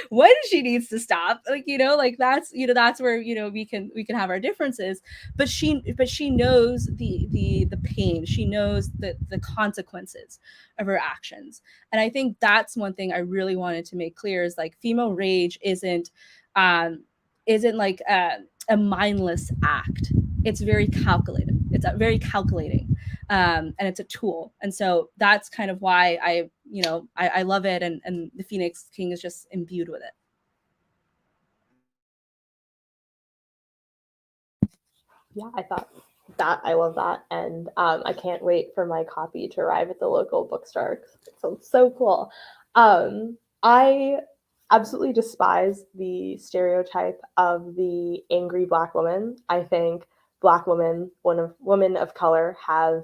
C: when she needs to stop, like, like that's where, we can have our differences, but she knows the pain, she knows the consequences of her actions. And I think that's one thing I really wanted to make clear, is like, female rage isn't like a mindless act. It's very calculated. It's very calculating, and it's a tool. And so that's kind of why I love it, and the Phoenix King is just imbued with it.
D: Yeah, I thought that, I love that, and I can't wait for my copy to arrive at the local bookstore. It sounds so cool. I absolutely despise the stereotype of the angry Black woman. I think Black women, women of color, have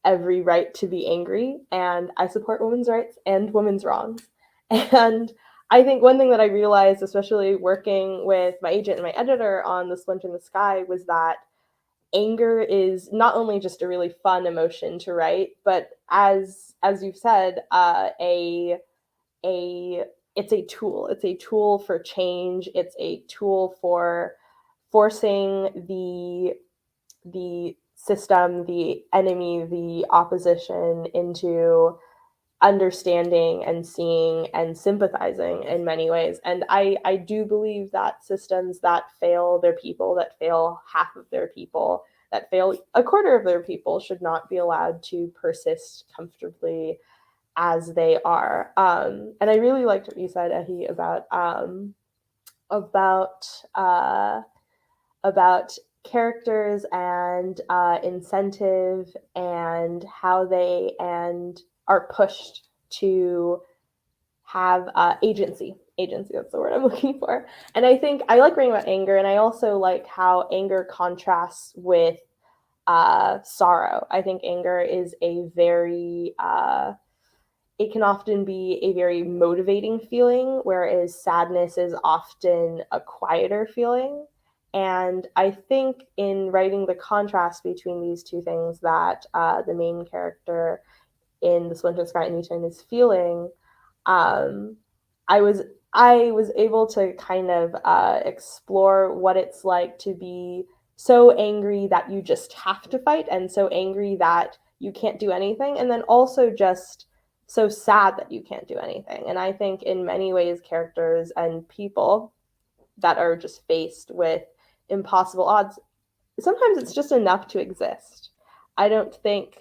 D: every right to be angry, and I support women's rights and women's wrongs. And I think one thing that I realized, especially working with my agent and my editor on The Splinter in the Sky, was that anger is not only just a really fun emotion to write, but as you've said, it's a tool. It's a tool for change. It's a tool for forcing the system, the enemy, the opposition into understanding and seeing and sympathizing in many ways. And I do believe that systems that fail their people, that fail half of their people, that fail a quarter of their people, should not be allowed to persist comfortably as they are. And I really liked what you said, Ehi, about about characters and incentive, and how they and are pushed to have agency. That's the word I'm looking for. And I think I like reading about anger, and I also like how anger contrasts with sorrow. I think anger is a very it can often be a very motivating feeling, whereas sadness is often a quieter feeling. And I think in writing the contrast between these two things that the main character in The Splinter Sky Anytime is feeling, um, I was able to kind of explore what it's like to be so angry that you just have to fight, and so angry that you can't do anything, and then also just so sad that you can't do anything. And I think in many ways, characters and people that are just faced with impossible odds, sometimes it's just enough to exist. I don't think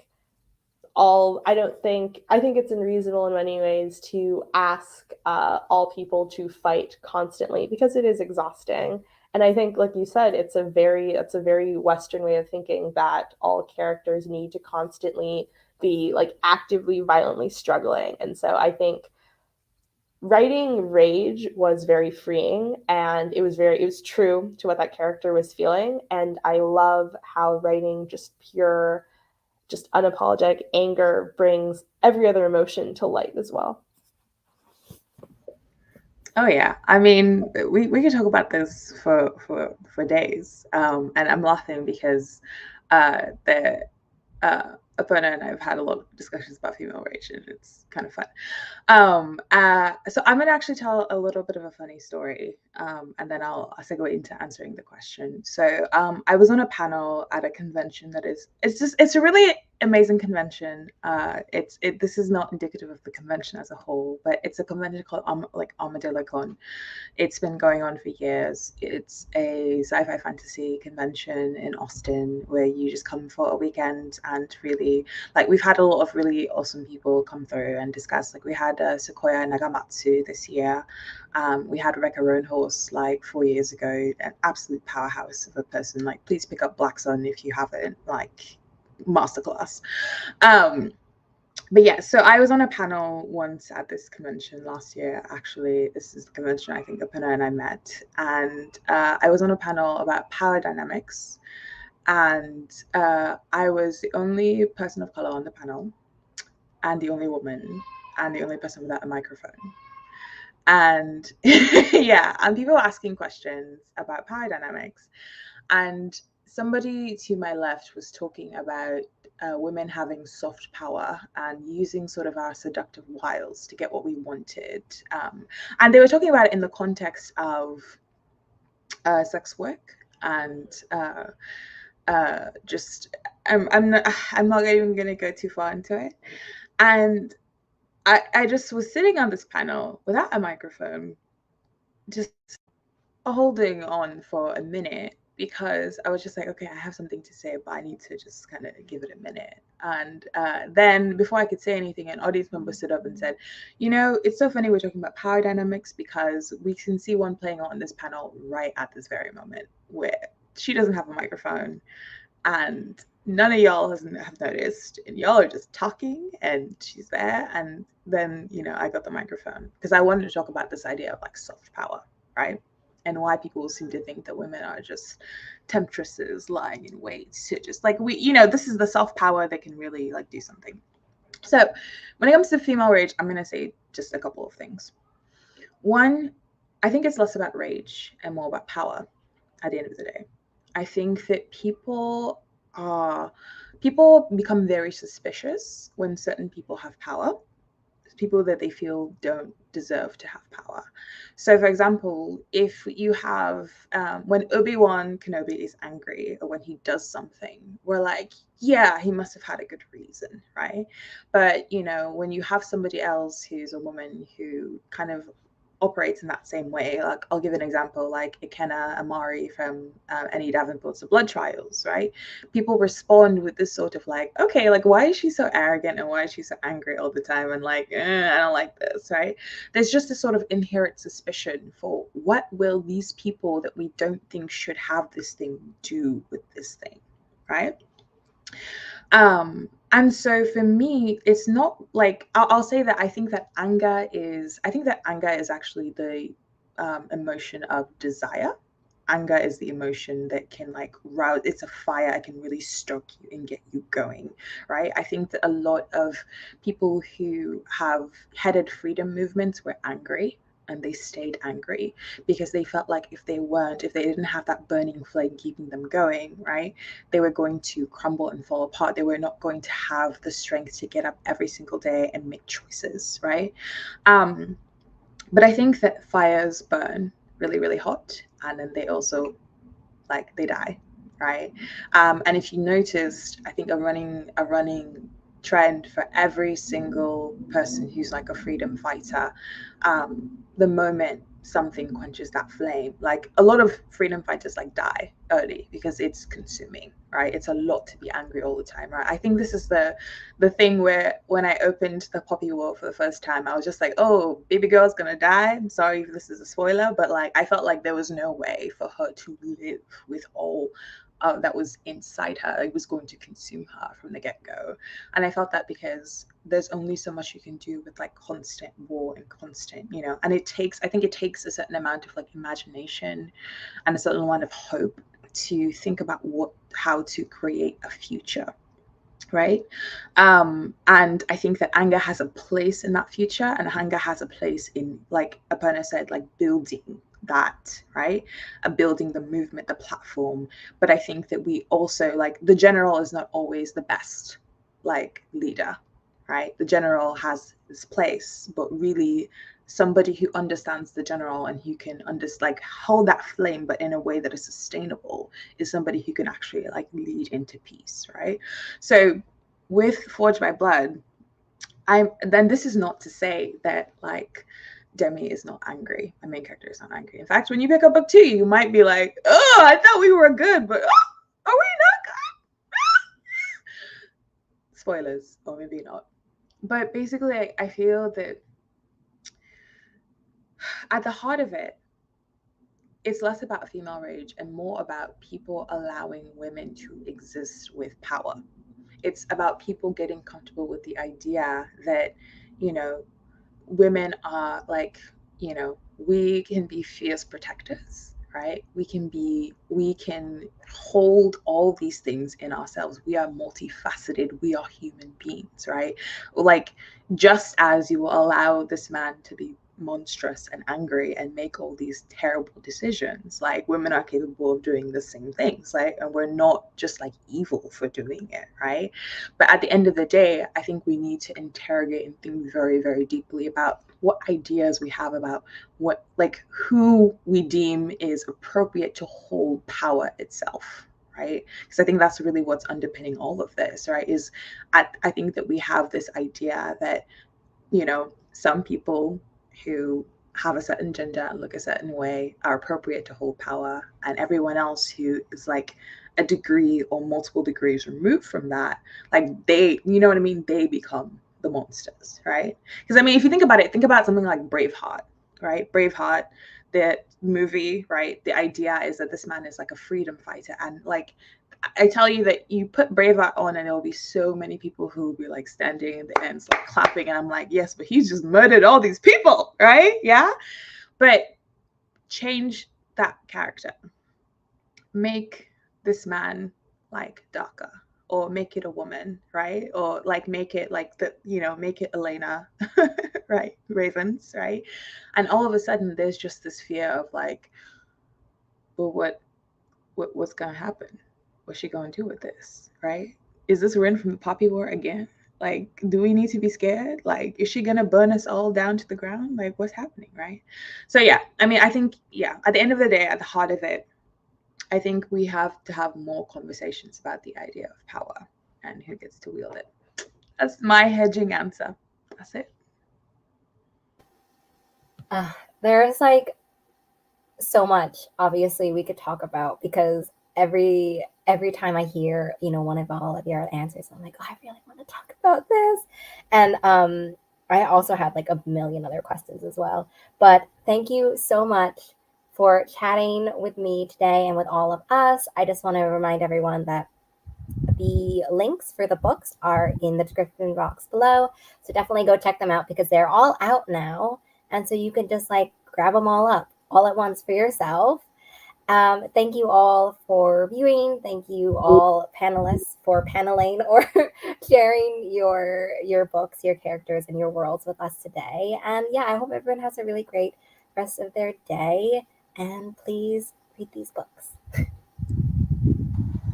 D: I think it's unreasonable in many ways to ask all people to fight constantly, because it is exhausting. And I think, like you said, it's a very Western way of thinking, that all characters need to constantly be like actively, violently struggling. And so I think writing rage was very freeing, and it was true to what that character was feeling. And I love how writing just pure, just unapologetic anger brings every other emotion to light as well.
B: Oh yeah, I mean, we could talk about this for days, and I'm laughing because the Opona and I have had a lot of discussions about female rage, and it's kind of fun. So I'm going to actually tell a little bit of a funny story, and then I'll segue into answering the question. So I was on a panel at a convention that it's a really amazing convention. This is not indicative of the convention as a whole, but it's a convention called Armadillo Con. It's been going on for years. It's a sci-fi fantasy convention in Austin where you just come for a weekend and really, like, we've had a lot of really awesome people come through and discuss. Like, we had Sequoia Nagamatsu this year. We had Rebecca Roanhorse like 4 years ago, an absolute powerhouse of a person. Like, please pick up Black Sun if you haven't, like, masterclass. But yeah, so I was on a panel once at this convention last year. Actually, this is the convention I think Opana and I met, and I was on a panel about power dynamics. And I was the only person of color on the panel, and the only woman, and the only person without a microphone. And yeah, and people were asking questions about power dynamics. And somebody to my left was talking about women having soft power and using sort of our seductive wiles to get what we wanted. And they were talking about it in the context of sex work and just I'm not even gonna go too far into it. And I just was sitting on this panel without a microphone, just holding on for a minute, because I was just like, okay, I have something to say, but I need to just kind of give it a minute. And then before I could say anything, an audience member stood up and said, you know, it's so funny we're talking about power dynamics, because we can see one playing out on this panel right at this very moment, where she doesn't have a microphone and none of y'all have noticed, and y'all are just talking, and she's there. And then, you know, I got the microphone because I wanted to talk about this idea of like soft power, right? And why people seem to think that women are just temptresses lying in wait to just like, we, you know, this is the soft power that can really like do something. So when it comes to female rage, I'm going to say just a couple of things. One, I think it's less about rage and more about power at the end of the day. I think that people become very suspicious when certain people have power, people that they feel don't deserve to have power. So, for example, if you have when Obi-Wan Kenobi is angry or when he does something, we're like, yeah, he must have had a good reason, right? But you know, when you have somebody else who's a woman who kind of operates in that same way. Like, I'll give an example, like Ikenna Amari from Annie Davenport's The Blood Trials, right? People respond with this sort of like, okay, like, why is she so arrogant and why is she so angry all the time? And like, I don't like this, right? There's just this sort of inherent suspicion for what will these people that we don't think should have this thing do with this thing, right? And so for me, it's not like I'll say that I think that anger is actually the emotion of desire. Anger is the emotion that can like rouse, it's a fire, it can really stoke you and get you going, right? I think that a lot of people who have headed freedom movements were angry, and they stayed angry because they felt like if they didn't have that burning flame keeping them going, right, they were going to crumble and fall apart. They were not going to have the strength to get up every single day and make choices, right? But I think that fires burn really, really hot, and then they also they die, right? And if you noticed, I think a running trend for every single person who's like a freedom fighter, the moment something quenches that flame, like a lot of freedom fighters like die early because it's consuming, right? It's a lot to be angry all the time, right? I think this is the thing where when I opened the Poppy War for the first time, I was just like, oh, baby girl's gonna die. I'm sorry if this is a spoiler, but like I felt like there was no way for her to live with all that was inside her. It was going to consume her from the get-go. And I felt that because there's only so much you can do with like constant war and constant, you know, and I think it takes a certain amount of like imagination and a certain amount of hope to think about how to create a future, right? And I think that anger has a place in that future, and anger has a place in, like Aparna said, like building that, right? Building the movement, the platform. But I think that we also, like, the general is not always the best like leader, right? The general has his place, but really somebody who understands the general and who can hold that flame but in a way that is sustainable is somebody who can actually like lead into peace, right? So with Forged by Blood, then this is not to say that like Demi is not angry. My main character is not angry. In fact, when you pick up book 2, you might be like, oh, I thought we were good, but are we not good? Spoilers, or maybe not. But basically, I feel that at the heart of it, it's less about female rage and more about people allowing women to exist with power. It's about people getting comfortable with the idea that, you know, women are like, you know, we can be fierce protectors, right? We can hold all these things in ourselves. We are multifaceted. We are human beings, right? Like, just as you will allow this man to be monstrous and angry and make all these terrible decisions, like, women are capable of doing the same things, like, and we're not just like evil for doing it, right? But at the end of the day, I think we need to interrogate and think very, very deeply about what ideas we have about what, like, who we deem is appropriate to hold power itself, right? Because I think that's really what's underpinning all of this, right? Is I think that we have this idea that, you know, some people who have a certain gender and look a certain way are appropriate to hold power, and everyone else who is like a degree or multiple degrees removed from that, like, they, you know what I mean, they become the monsters, right? Because I mean, if you think about it, think about something like Braveheart, right? Braveheart, the movie, right? The idea is that this man is like a freedom fighter, and like, I tell you that you put Braveheart on and there will be so many people who will be like standing in the ends, like clapping. And I'm like, yes, but he's just murdered all these people, right? Yeah. But change that character. Make this man like darker, or make it a woman, right? Or like make it like the, you know, make it Elena, right? Ravens, right? And all of a sudden there's just this fear of like, well, what's gonna happen? What's she gonna do with this, right? Is this Ren from the Poppy War again? Like, do we need to be scared? Like, is she gonna burn us all down to the ground? Like, what's happening, right? So yeah, I mean, I think, yeah, at the end of the day, at the heart of it, I think we have to have more conversations about the idea of power and who gets to wield it. That's my hedging answer. That's it.
A: There's like so much obviously we could talk about, because every time I hear, you know, one of all of your answers, I'm like, oh, I really want to talk about this. And I also had like a million other questions as well. But thank you so much for chatting with me today and with all of us. I just want to remind everyone that the links for the books are in the description box below. So definitely go check them out, because they're all out now. And so you can just like grab them all up all at once for yourself. Thank you all for viewing. Thank you all panelists for paneling or sharing your books, your characters, and your worlds with us today. And yeah, I hope everyone has a really great rest of their day. And please read these books.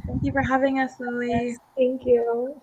B: Thank you for having us, Lily.
D: Thank you.